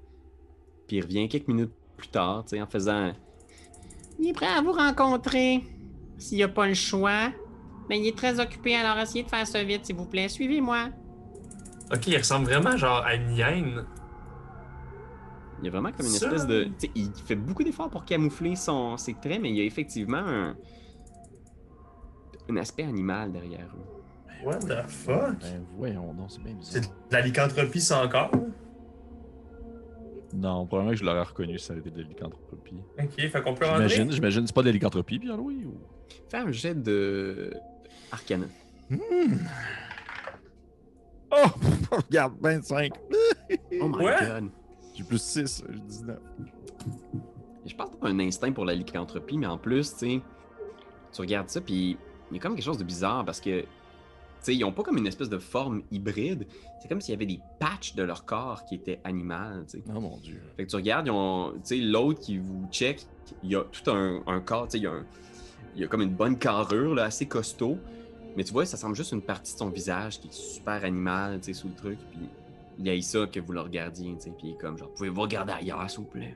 Speaker 1: Puis il revient quelques minutes plus tard, tu sais, en faisant... Il est prêt à vous rencontrer. S'il n'y a pas le choix. Mais il est très occupé, alors essayez de faire ça vite, s'il vous plaît. Suivez-moi.
Speaker 2: Ok, il ressemble vraiment genre à une hyène.
Speaker 1: Il y a vraiment comme une
Speaker 2: Ça-
Speaker 1: espèce de... Tu sais, il fait beaucoup d'efforts pour camoufler ses traits, mais il y a effectivement un aspect animal derrière eux.
Speaker 2: What the fuck?
Speaker 3: Ben voyons donc, c'est bien
Speaker 2: C'est
Speaker 3: bizarre.
Speaker 2: de la lycanthropie, ça encore?
Speaker 3: Non, probablement que je l'aurais reconnu si ça avait été de la lycanthropie.
Speaker 2: Ok, fait qu'on peut rentrer?
Speaker 3: J'imagine, c'est pas de la lycanthropie, Pierre-Louis? Ou...
Speaker 1: Fais un jet de... Arcana.
Speaker 3: Oh! Regarde, 25!
Speaker 1: Oh my
Speaker 2: Ouais?
Speaker 1: god.
Speaker 3: J'ai plus 6, j'ai 19.
Speaker 1: Je pense que t'as un instinct pour la lycanthropie, mais en plus, tu sais, tu regardes ça, puis il y a comme quelque chose de bizarre parce que, tu sais, ils ont pas comme une espèce de forme hybride. C'est comme s'il y avait des patchs de leur corps qui étaient animales, tu sais.
Speaker 3: Oh mon dieu.
Speaker 1: Fait que tu regardes, ils ont, tu sais, l'autre qui vous check, il y a tout un corps, tu sais, il y a comme une bonne carrure, là, assez costaud. Mais tu vois, ça semble juste une partie de son visage qui est super animal, tu sais, sous le truc. Puis il y a ça que vous le regardiez, tu sais. Puis il est comme, genre, pouvez-vous regarder ailleurs, s'il vous plaît?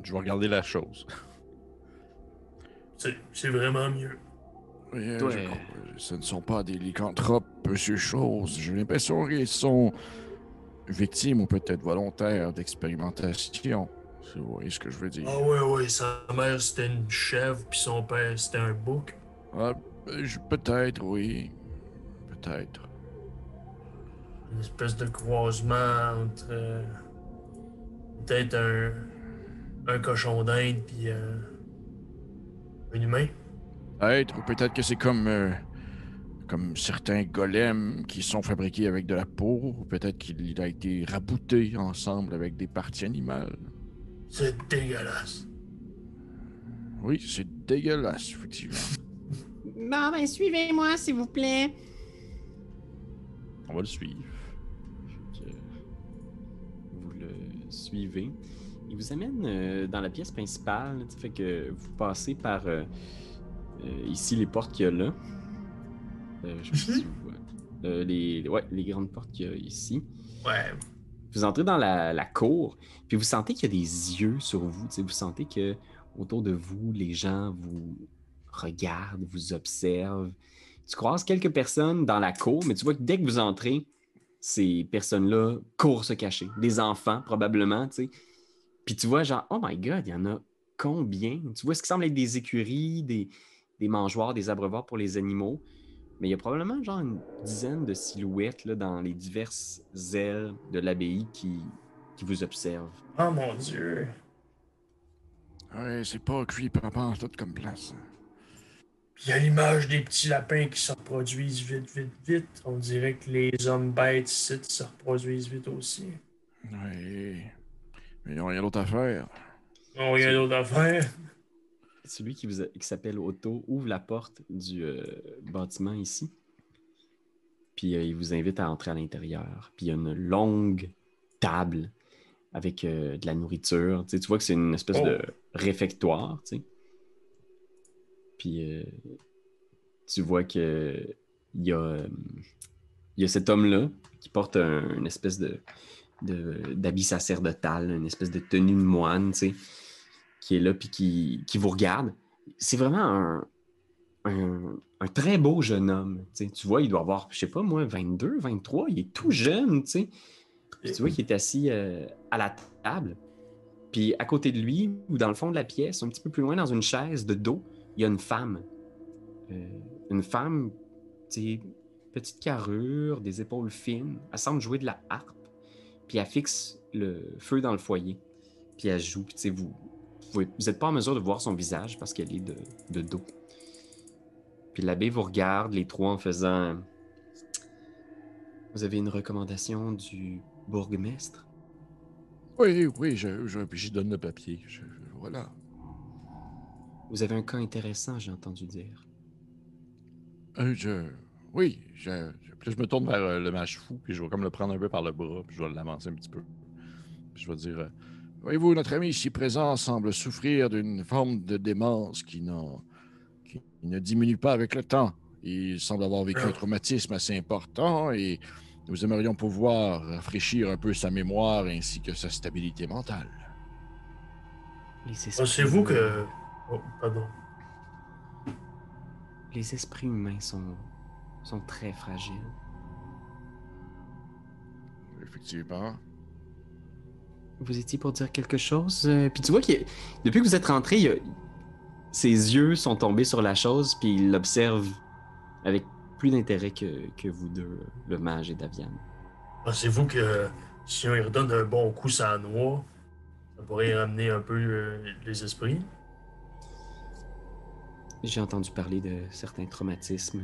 Speaker 3: Je vais regarder la chose.
Speaker 2: C'est vraiment mieux.
Speaker 3: Oui,
Speaker 1: Toi,
Speaker 3: ce ne sont pas des lycanthropes, monsieur Chose. J'ai l'impression qu'ils sont victimes ou peut-être volontaires d'expérimentation. Si vous voyez ce que je veux dire.
Speaker 2: Ah ouais, sa mère c'était une chèvre, puis son père c'était un bouc.
Speaker 3: Ah, peut-être, oui. Peut-être.
Speaker 2: une espèce de croisement entre peut-être un cochon d'Inde puis un humain.
Speaker 3: Peut-être, ou peut-être que c'est comme certains golems qui sont fabriqués avec de la peau, ou peut-être qu'il a été rabouté ensemble avec des parties animales.
Speaker 2: C'est dégueulasse.
Speaker 3: Oui, c'est dégueulasse, effectivement.
Speaker 1: Bon, ben, suivez-moi, s'il vous plaît.
Speaker 3: On va le suivre.
Speaker 1: Fait que vous le suivez. Il vous amène dans la pièce principale. Fait que vous passez par ici les portes qu'il y a là. Je sais pas si vous voyez. Les grandes portes qu'il y a ici.
Speaker 2: Ouais.
Speaker 1: Vous entrez dans la cour, puis vous sentez qu'il y a des yeux sur vous. Vous sentez que autour de vous, les gens vous regardent, vous observent. Tu croises quelques personnes dans la cour, mais tu vois que dès que vous entrez, ces personnes-là courent se cacher. Des enfants, probablement, tu sais. Puis tu vois, genre, oh my God, il y en a combien? Tu vois ce qui semble être des écuries, des mangeoires, des abreuvoirs pour les animaux. Mais il y a probablement genre une dizaine de silhouettes là, dans les diverses ailes de l'abbaye qui vous observent.
Speaker 2: Oh mon Dieu.
Speaker 3: Ouais, c'est pas cuit papa tout comme place.
Speaker 2: Puis il y a l'image des petits lapins qui se reproduisent vite, vite, vite. On dirait que les hommes bêtes ici se reproduisent vite aussi.
Speaker 3: Ouais. Mais ils ont rien d'autre à faire.
Speaker 2: On rien d'autre à faire.
Speaker 1: Celui qui s'appelle Otto ouvre la porte du bâtiment ici. Puis il vous invite à entrer à l'intérieur. Puis il y a une longue table avec de la nourriture. Tu vois que c'est une espèce de réfectoire. Tu sais. Puis tu vois que il y a cet homme-là qui porte une espèce d'habit sacerdotal, une espèce de tenue de moine, tu sais, qui est là puis qui vous regarde. C'est vraiment un très beau jeune homme. Tu sais. Tu vois, il doit avoir, je sais pas moi, 22, 23, il est tout jeune, tu sais. Puis tu vois qu'il est assis à la table. Puis à côté de lui, ou dans le fond de la pièce, un petit peu plus loin, dans une chaise de dos, il y a une femme. Une femme, tu sais, petite carrure, des épaules fines. Elle semble jouer de la harpe. Puis elle fixe le feu dans le foyer. Puis elle joue. Puis tu sais, vous n'êtes pas en mesure de voir son visage parce qu'elle est de dos. Puis l'abbé vous regarde, les trois, en faisant... Vous avez une recommandation du bourgmestre?
Speaker 3: Oui, j'y donne le papier. Voilà.
Speaker 1: Vous avez un cas intéressant, j'ai entendu dire.
Speaker 3: Oui, puis là, je me tourne vers le mage fou, puis je vais comme le prendre un peu par le bras, puis je vais l'avancer un petit peu. Puis je vais dire, voyez-vous, notre ami ici présent semble souffrir d'une forme de démence qui ne diminue pas avec le temps. Il semble avoir vécu un traumatisme assez important et nous aimerions pouvoir rafraîchir un peu sa mémoire ainsi que sa stabilité mentale.
Speaker 2: Pensez-vous que... Oh, pardon.
Speaker 1: Les esprits humains sont très fragiles.
Speaker 3: Effectivement.
Speaker 1: Vous étiez pour dire quelque chose? Puis tu vois que depuis que vous êtes rentré, ses yeux sont tombés sur la chose, puis il l'observe avec plus d'intérêt que vous deux, le mage et Davian.
Speaker 2: Pensez-vous que si on lui redonne un bon coup sur la noix, ça pourrait ramener un peu les esprits?
Speaker 1: J'ai entendu parler de certains traumatismes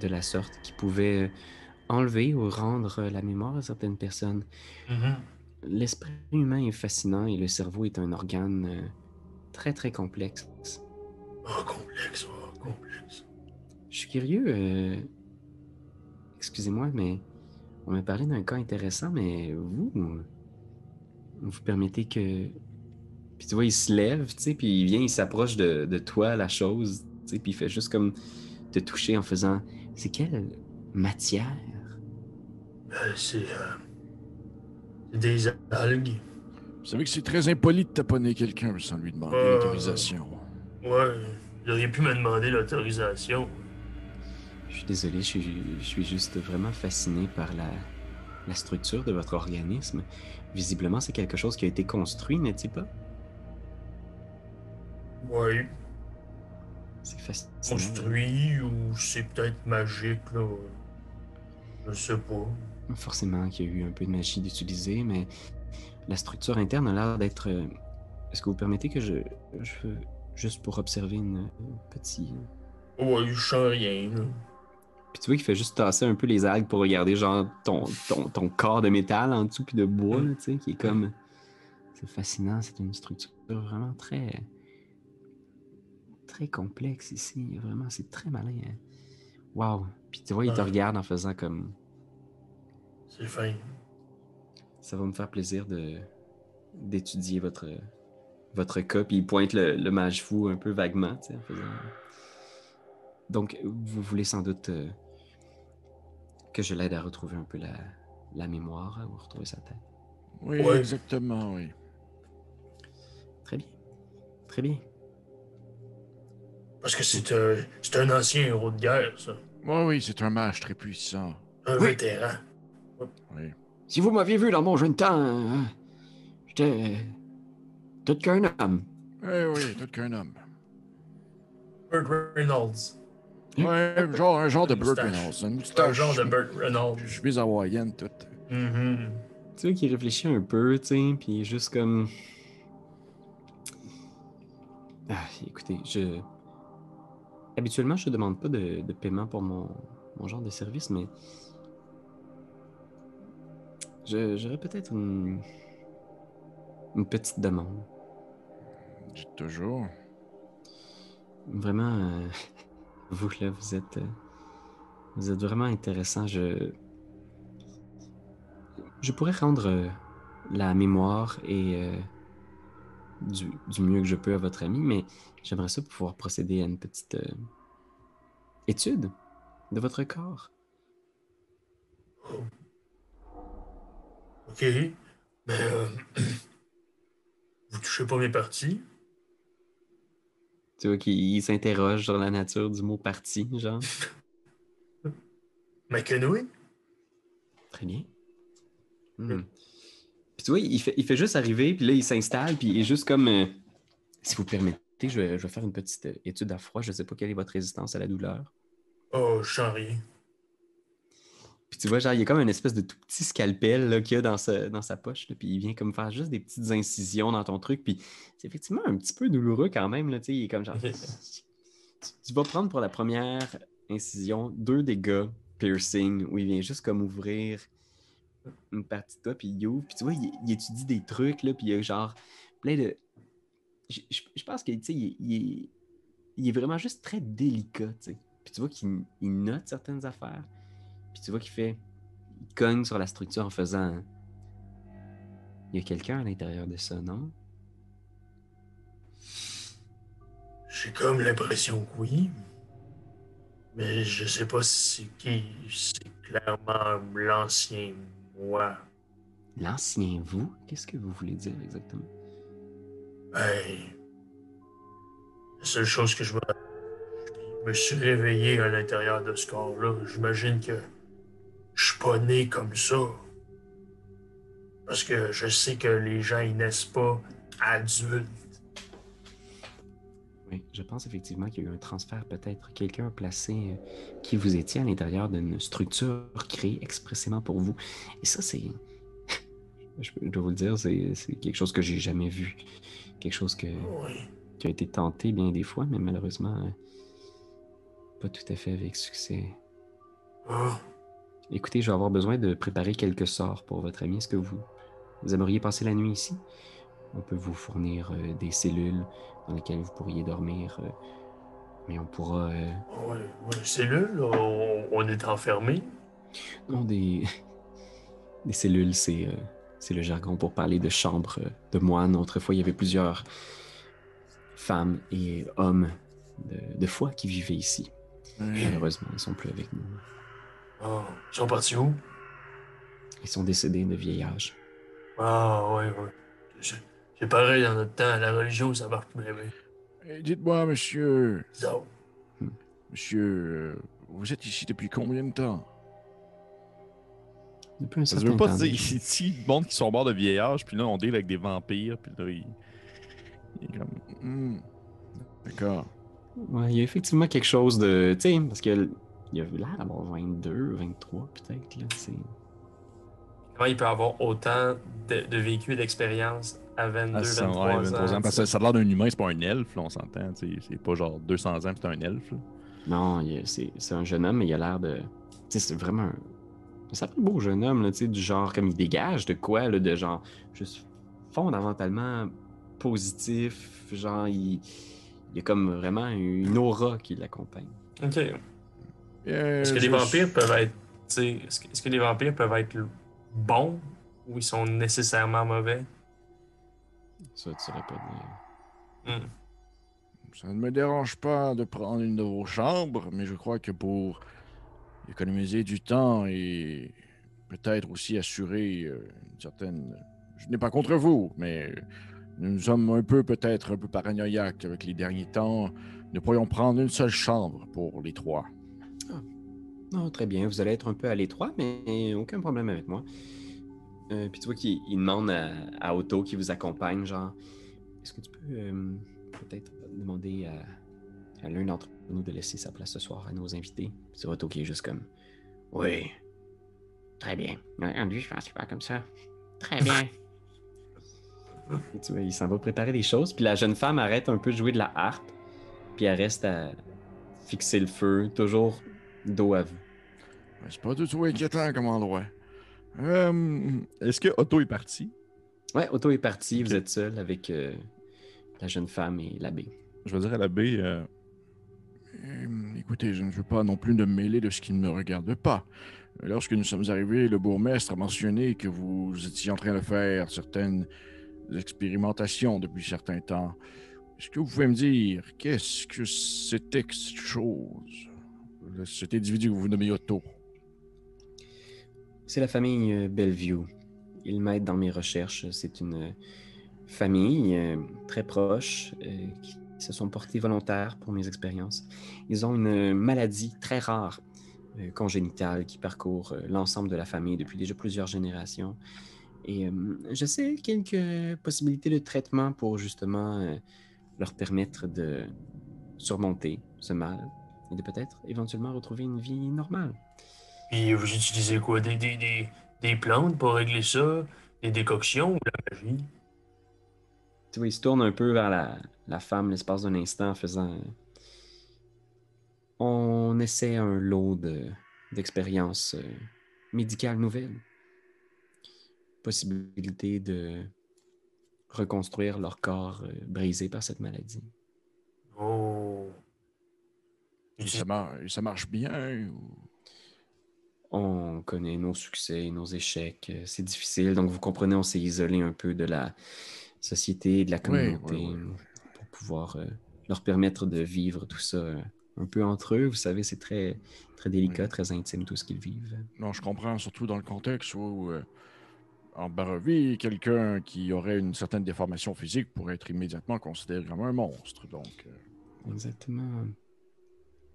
Speaker 1: de la sorte qui pouvaient enlever ou rendre la mémoire à certaines personnes.
Speaker 2: Mm-hmm.
Speaker 1: L'esprit humain est fascinant et le cerveau est un organe très, très complexe.
Speaker 2: Oh, complexe, oh, complexe.
Speaker 1: Je suis curieux, excusez-moi, mais on m'a parlé d'un cas intéressant, mais vous permettez que... Puis tu vois, il se lève, tu sais, puis il vient, il s'approche de toi, la chose, tu sais, puis il fait juste comme te toucher en faisant... C'est quelle matière?
Speaker 2: C'est des algues.
Speaker 3: Vous savez que c'est très impoli de taponner quelqu'un sans lui demander l'autorisation.
Speaker 2: Ouais, vous auriez pu me demander l'autorisation.
Speaker 1: Je suis désolé, je suis juste vraiment fasciné par la structure de votre organisme. Visiblement, c'est quelque chose qui a été construit, n'est-il pas?
Speaker 2: Ouais,
Speaker 1: C'est fascinant.
Speaker 2: construit ou c'est peut-être magique, là. Je sais pas.
Speaker 1: Forcément qu'il y a eu un peu de magie d'utiliser, mais la structure interne a l'air d'être... Est-ce que vous permettez que je juste pour observer une petit...
Speaker 2: Ouais, je sens rien, là.
Speaker 1: Puis tu vois qu'il fait juste tasser un peu les algues pour regarder genre ton corps de métal en dessous puis de bois, là, tu sais, qui est comme... C'est fascinant, c'est une structure vraiment très... très complexe ici. Vraiment, c'est très malin. Hein. Wow. Puis tu vois, il te regarde en faisant comme...
Speaker 2: C'est fin.
Speaker 1: Ça va me faire plaisir d'étudier votre cas, puis il pointe le mage fou un peu vaguement, tu sais, en faisant... Donc, vous voulez sans doute que je l'aide à retrouver un peu la mémoire, ou retrouver sa tête.
Speaker 3: Oui,
Speaker 2: Ouais.
Speaker 3: exactement, oui.
Speaker 1: Très bien. Très bien.
Speaker 2: Parce que c'est un ancien héros de guerre, ça.
Speaker 3: Oui, oui, c'est un mage très puissant.
Speaker 2: Un
Speaker 1: Oui.
Speaker 2: vétéran.
Speaker 3: Oui.
Speaker 1: Si vous m'aviez vu dans mon jeune temps, j'étais tout qu'un homme.
Speaker 3: Oui, oui, tout qu'un homme.
Speaker 2: Burt Reynolds.
Speaker 3: Ouais, un genre de Burt
Speaker 2: Moustache.
Speaker 3: Reynolds. Une
Speaker 2: Un
Speaker 3: moustache.
Speaker 2: genre de Burt Reynolds.
Speaker 3: Chemise hawaïenne, tout.
Speaker 2: Mhm.
Speaker 1: Tu vois qu'il réfléchit un peu, tu sais, puis il est juste comme... Ah, écoutez, habituellement, je ne demande pas de paiement pour mon genre de service, mais j'aurais peut-être une petite demande.
Speaker 3: Dites toujours.
Speaker 1: Vraiment, vous là, vous êtes vraiment intéressant. Je pourrais rendre la mémoire et du mieux que je peux à votre ami, mais j'aimerais ça pour pouvoir procéder à une petite étude de votre corps.
Speaker 2: OK. Mais vous touchez pas mes parties.
Speaker 1: Tu vois qu'il s'interroge sur la nature du mot parti, genre.
Speaker 2: Ma quenouille?
Speaker 1: Très bien. Hmm. Puis tu vois, il fait juste arriver, puis là, il s'installe, puis il est juste comme... si vous permettez, je vais faire une petite étude à froid. Je ne sais pas quelle est votre résistance à la douleur.
Speaker 2: Oh, je sens rien.
Speaker 1: Puis tu vois, genre, il y a comme une espèce de tout petit scalpel là, qu'il y a dans sa poche. Là, puis il vient comme faire juste des petites incisions dans ton truc. Puis c'est effectivement un petit peu douloureux quand même. Là, il est comme genre... Tu vas prendre pour la première incision 2 dégâts piercing où il vient juste comme ouvrir une partie de toi, puis il ouvre. Puis tu vois, il étudie des trucs, là, puis il y a genre plein de... Je pense que, tu sais, il est vraiment juste très délicat, tu sais. Puis tu vois qu'il note certaines affaires. Puis tu vois qu'il fait... Il cogne sur la structure en faisant... Il y a quelqu'un à l'intérieur de ça, non?
Speaker 2: J'ai comme l'impression que oui. Mais je sais pas si c'est qui. C'est clairement l'ancien moi.
Speaker 1: L'ancien vous? Qu'est-ce que vous voulez dire exactement?
Speaker 2: Ben, la seule chose que je me suis réveillé à l'intérieur de ce corps-là. J'imagine que je suis pas né comme ça. Parce que je sais que les gens, ils naissent pas adultes.
Speaker 1: Oui, je pense effectivement qu'il y a eu un transfert, peut-être. Quelqu'un a placé qui vous étiez à l'intérieur d'une structure créée expressément pour vous. Et ça, c'est... je dois vous le dire, c'est quelque chose que j'ai jamais vu. Quelque chose
Speaker 2: Oui.
Speaker 1: qui a été tenté bien des fois, mais malheureusement, pas tout à fait avec succès.
Speaker 2: Ah,
Speaker 1: Écoutez, je vais avoir besoin de préparer quelques sorts pour votre ami. Est-ce que vous aimeriez passer la nuit ici? On peut vous fournir des cellules dans lesquelles vous pourriez dormir, mais on pourra...
Speaker 2: ouais, ouais, cellule, là, on est enfermé.
Speaker 1: non, des cellules, c'est le jargon pour parler de chambre de moines. Autrefois, il y avait plusieurs femmes et hommes de foi qui vivaient ici.
Speaker 3: Oui.
Speaker 1: Malheureusement, ils ne sont plus avec nous.
Speaker 2: Ah, ils sont partis où?
Speaker 1: Ils sont décédés de vieil âge.
Speaker 2: Ah, ouais, ouais. C'est c'est pareil dans notre temps, la religion, ça marche bien, bien.
Speaker 3: Dites-moi, monsieur.
Speaker 2: Bizarre.
Speaker 3: Monsieur, vous êtes ici depuis combien de temps?
Speaker 1: Depuis un
Speaker 3: Ça veut
Speaker 1: certain
Speaker 3: pas
Speaker 1: temps
Speaker 3: dire
Speaker 1: déjà.
Speaker 3: ici, le monde qui sont morts de vieillage, puis là, on deal avec des vampires, puis là, il est comme. D'accord.
Speaker 1: Ouais, il y a effectivement quelque chose de... Tu sais, parce que Il a l'air d'avoir 22, 23 peut-être. Là.
Speaker 2: Comment il peut avoir autant de vécu et d'expérience à 22,
Speaker 3: Ouais,
Speaker 2: 23
Speaker 3: 23 ans.
Speaker 2: ans?
Speaker 3: Parce que ça a l'air d'un humain, c'est pas un elfe, là, on s'entend. C'est pas genre 200 ans, c'est un elfe. Là.
Speaker 1: Non, c'est un jeune homme, mais il a l'air de. Tu sais, c'est vraiment un. Ça fait un beau jeune homme, là, tu sais, du genre, comme il dégage de quoi, là, de genre, juste fondamentalement positif. Genre, il y a comme vraiment une aura qui l'accompagne.
Speaker 2: Ok. Est-ce que les vampires peuvent être. Tu sais, est-ce que les vampires peuvent être bons ou ils sont nécessairement mauvais?
Speaker 1: Ça, tu saurais pas dire.
Speaker 2: Hmm.
Speaker 3: Ça ne me dérange pas de prendre une de vos chambres, mais je crois que pour économiser du temps et peut-être aussi assurer une certaine... Je n'ai pas contre vous, mais nous sommes peut-être un peu paranoïaques avec les derniers temps. Nous pourrions prendre une seule chambre pour les trois.
Speaker 1: Non, très bien, vous allez être un peu à l'étroit, mais aucun problème avec moi. Puis tu vois qu'il demande à Otto qui vous accompagne, genre, est-ce que tu peux peut-être demander à l'un d'entre nous de laisser sa place ce soir à nos invités? Puis c'est Otto qui est juste comme, oui, très bien. Lui, je pense qu'il va comme ça. Très bien. Et tu vois, il s'en va préparer des choses, puis la jeune femme arrête un peu de jouer de la harpe, puis elle reste à fixer le feu, toujours dos à vous.
Speaker 3: C'est pas du tout inquiétant comme endroit. Est-ce que Otto est parti?
Speaker 1: Ouais, Otto est parti,
Speaker 3: Ok.
Speaker 1: vous êtes seul avec la jeune femme et l'abbé.
Speaker 3: Je vais dire à l'abbé, écoutez, je ne veux pas non plus me mêler de ce qui ne me regarde pas. Lorsque nous sommes arrivés, le bourgmestre a mentionné que vous étiez en train de faire certaines expérimentations depuis certains temps. Est-ce que vous pouvez me dire qu'est-ce que c'était que cette chose? Cet individu que vous nommez Otto.
Speaker 1: C'est la famille Bellevue. Ils m'aident dans mes recherches. C'est une famille très proche qui se sont portés volontaires pour mes expériences. Ils ont une maladie très rare, congénitale, qui parcourt l'ensemble de la famille depuis déjà plusieurs générations. Et je sais quelques possibilités de traitement pour justement leur permettre de surmonter ce mal et de peut-être éventuellement retrouver une vie normale.
Speaker 2: Puis vous utilisez quoi? Des plantes pour régler ça? Des décoctions ou de la magie?
Speaker 1: Tu vois, il se tourne un peu vers la femme l'espace d'un instant en faisant... on essaie un lot d'expériences médicales nouvelles. Possibilité de reconstruire leur corps brisé par cette maladie.
Speaker 2: Oh.
Speaker 3: Et ça marche bien? Ou...
Speaker 1: On connaît nos succès, nos échecs. C'est difficile, donc vous comprenez, on s'est isolé un peu de la société, de la communauté
Speaker 3: Oui.
Speaker 1: pour pouvoir leur permettre de vivre tout ça un peu entre eux. Vous savez, c'est très, très délicat, très intime tout ce qu'ils vivent.
Speaker 3: Non, je comprends, surtout dans le contexte où, en Barovie, quelqu'un qui aurait une certaine déformation physique pourrait être immédiatement considéré comme un monstre. Donc,
Speaker 1: Exactement.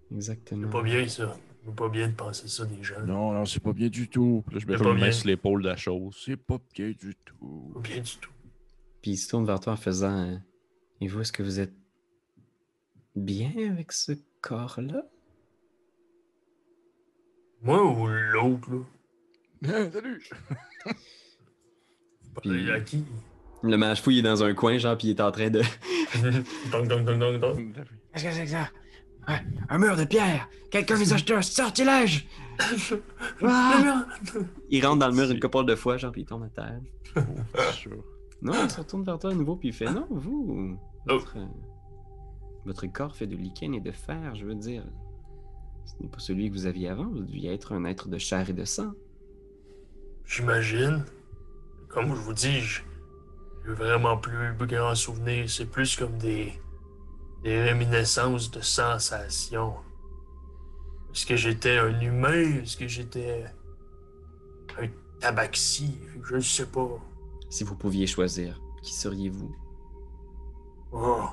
Speaker 2: C'est
Speaker 1: Exactement.
Speaker 2: pas bien, ça. C'est pas bien de penser ça des gens.
Speaker 3: non, c'est pas bien du tout. Puis là, je mets
Speaker 2: C'est
Speaker 3: comme
Speaker 2: pas
Speaker 3: une main
Speaker 2: bien.
Speaker 3: sur l'épaule de la chose. C'est pas bien du tout.
Speaker 2: Pas bien du tout.
Speaker 1: Puis il se tourne vers toi en faisant et vous, est-ce que vous êtes bien avec ce corps-là?
Speaker 2: Moi ou l'autre, là?
Speaker 3: Salut!
Speaker 1: Puis
Speaker 2: À qui?
Speaker 1: le mage fou, il est dans un coin, genre, puis il est en train de...
Speaker 2: Dong, dong, dong, dong, dong.
Speaker 1: Qu'est-ce que c'est que ça? Ouais, un mur de pierre! Quelqu'un nous a jeté un sortilège! Ah! Il rentre dans le mur une couple de fois, genre, puis il tombe à terre.
Speaker 3: C'est sûr.
Speaker 1: Non, il se retourne vers toi à nouveau, puis il fait non, vous. Votre corps fait de lichen et de fer, je veux dire. Ce n'est pas celui que vous aviez avant, vous deviez être un être de chair et de sang.
Speaker 2: J'imagine. Comme je vous dis, j'ai vraiment plus grand souvenir. C'est plus comme des réminiscences de sensations. Est-ce que j'étais un humain? Est-ce que j'étais un tabaxi? Je ne sais pas.
Speaker 1: Si vous pouviez choisir, qui seriez-vous?
Speaker 2: Oh.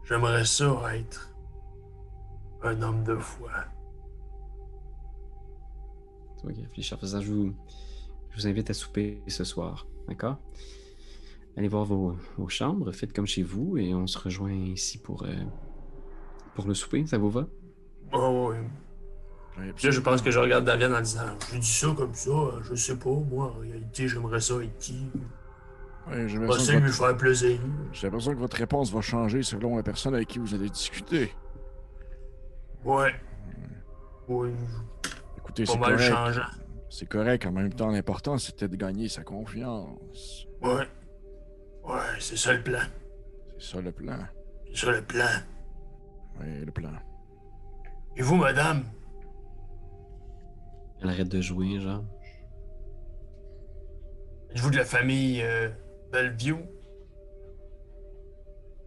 Speaker 2: J'aimerais ça être un homme de foi.
Speaker 1: Tu vois qu'il réfléchit en faisant, je vous invite à souper ce soir, d'accord? Allez voir vos chambres, faites comme chez vous, et on se rejoint ici pour le souper, ça vous va?
Speaker 2: Oh, oui.
Speaker 3: Ouais,
Speaker 2: Puis là, je pense que je regarde Daviane en disant j'ai dit ça comme ça, je sais pas, moi, en réalité, j'aimerais ça être qui.
Speaker 3: Ouais, j'ai
Speaker 2: Pas
Speaker 3: l'impression
Speaker 2: de
Speaker 3: que
Speaker 2: lui faire plaisir.
Speaker 3: votre réponse va changer selon la personne avec qui vous allez discuter.
Speaker 2: Ouais. Oui,
Speaker 3: Écoutez,
Speaker 2: pas
Speaker 3: c'est
Speaker 2: mal
Speaker 3: correct.
Speaker 2: changeant.
Speaker 3: C'est correct. En même temps, l'important, c'était de gagner sa confiance.
Speaker 2: Ouais. Ouais, c'est ça le plan.
Speaker 3: C'est ça le plan.
Speaker 2: C'est ça le plan.
Speaker 3: Oui, le plan.
Speaker 2: Et vous, madame?
Speaker 1: Elle arrête de jouer, genre.
Speaker 2: Êtes-vous de la famille Bellevue?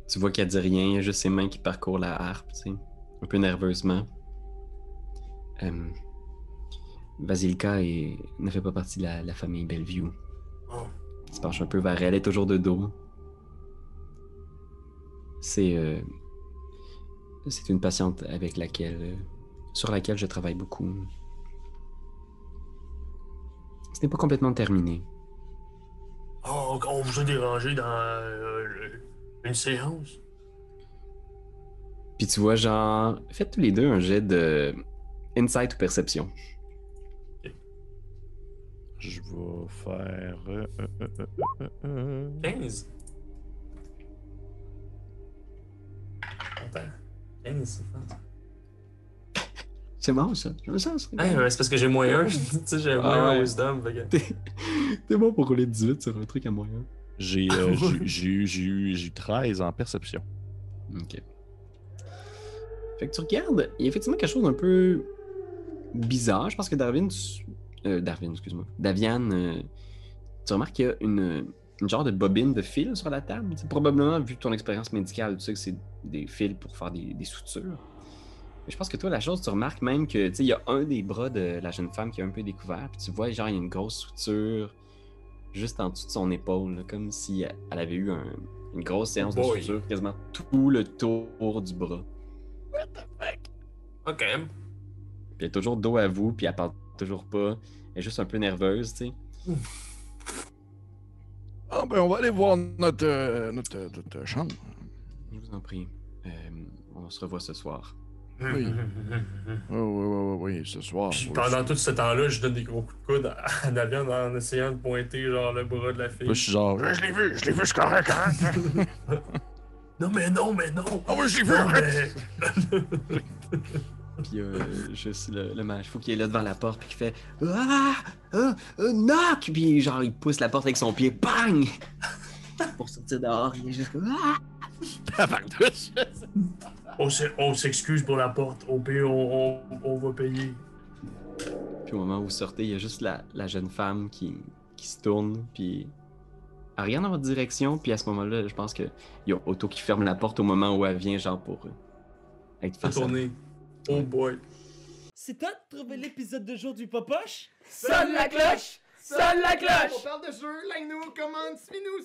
Speaker 1: Tu vois qu'elle dit rien, il y a juste ses mains qui parcourent la harpe, tu sais, un peu nerveusement. Vasilka ne fait pas partie de la famille Bellevue.
Speaker 2: Oh.
Speaker 1: Il se penche un peu vers elle, elle est toujours de dos. C'est une patiente avec sur laquelle je travaille beaucoup. Ce n'est pas complètement terminé.
Speaker 2: Oh, on vous a dérangé dans une séance?
Speaker 1: Puis tu vois, genre, faites tous les deux un jet de insight ou perception.
Speaker 3: Je vais faire...
Speaker 2: 15. Attends. 15, c'est fort.
Speaker 1: C'est bon, ça. J'aime ça.
Speaker 2: C'est parce que j'ai moins 1. Tu sais, j'ai moins 1 wisdom.
Speaker 1: T'es bon pour rouler 18 sur un truc à moyen.
Speaker 3: J'ai eu 13 en perception.
Speaker 1: Ok. Fait que tu regardes, il y a effectivement quelque chose d'un peu bizarre. Je pense que Daviane, tu remarques qu'il y a une genre de bobine de fil sur la table. T'sais, probablement, vu ton expérience médicale, tu sais que c'est des fils pour faire des sutures. Mais je pense que toi, la chose, tu remarques même que, tu sais, il y a un des bras de la jeune femme qui est un peu découvert, puis tu vois, genre, il y a une grosse suture juste en dessous de son épaule, là, comme si elle avait eu une grosse séance de suture quasiment tout le tour du bras.
Speaker 3: What the fuck?
Speaker 2: Ok.
Speaker 1: Puis elle est toujours dos à vous, puis elle parle toujours pas. Elle est juste un peu nerveuse, tu sais.
Speaker 3: Ah ben, on va aller voir notre chambre.
Speaker 1: Je vous en prie. On se revoit ce soir.
Speaker 3: Oui. Oui, ce soir.
Speaker 2: Puis pendant tout ce temps-là, je donne des gros coups de coude à Daviane en essayant de pointer genre le bras de la fille.
Speaker 3: Là, je suis genre, je l'ai vu, c'est correct, hein?
Speaker 2: Non, mais non!
Speaker 3: Ah oui, je l'ai vu, arrête!
Speaker 1: Puis juste le mage fou qui est là devant la porte, puis qui fait knock! Puis genre, il pousse la porte avec son pied, bang! Pour sortir dehors, il est juste comme
Speaker 3: Tabarnouche!
Speaker 2: On s'excuse pour la porte. Au pire, on va payer.
Speaker 1: Puis au moment où vous sortez, il y a juste la jeune femme qui se tourne, puis elle regarde dans votre direction, puis à ce moment-là, je pense qu'il y a Otto qui ferme la porte au moment où elle vient, genre pour être face à
Speaker 2: tourner. Oh boy.
Speaker 4: C'est toi de trouver l'épisode de jour du Popoche?
Speaker 5: Sonne la cloche! Sonne la cloche!
Speaker 6: On parle de jeu, like-nous, commande, suis-nous,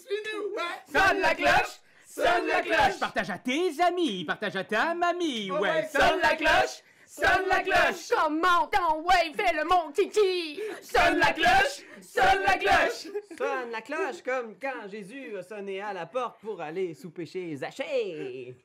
Speaker 6: ouais!
Speaker 5: Sonne la cloche! Sonne la cloche!
Speaker 4: Partage à tes amis, partage à ta mamie,
Speaker 6: Oh ouais,
Speaker 5: Sonne la cloche! Sonne la cloche!
Speaker 7: Comment ton ouais, fais le mon kiki!
Speaker 5: Sonne la cloche! Sonne la cloche!
Speaker 8: Sonne la cloche comme quand Jésus a sonné à la porte pour aller souper chez Zachée.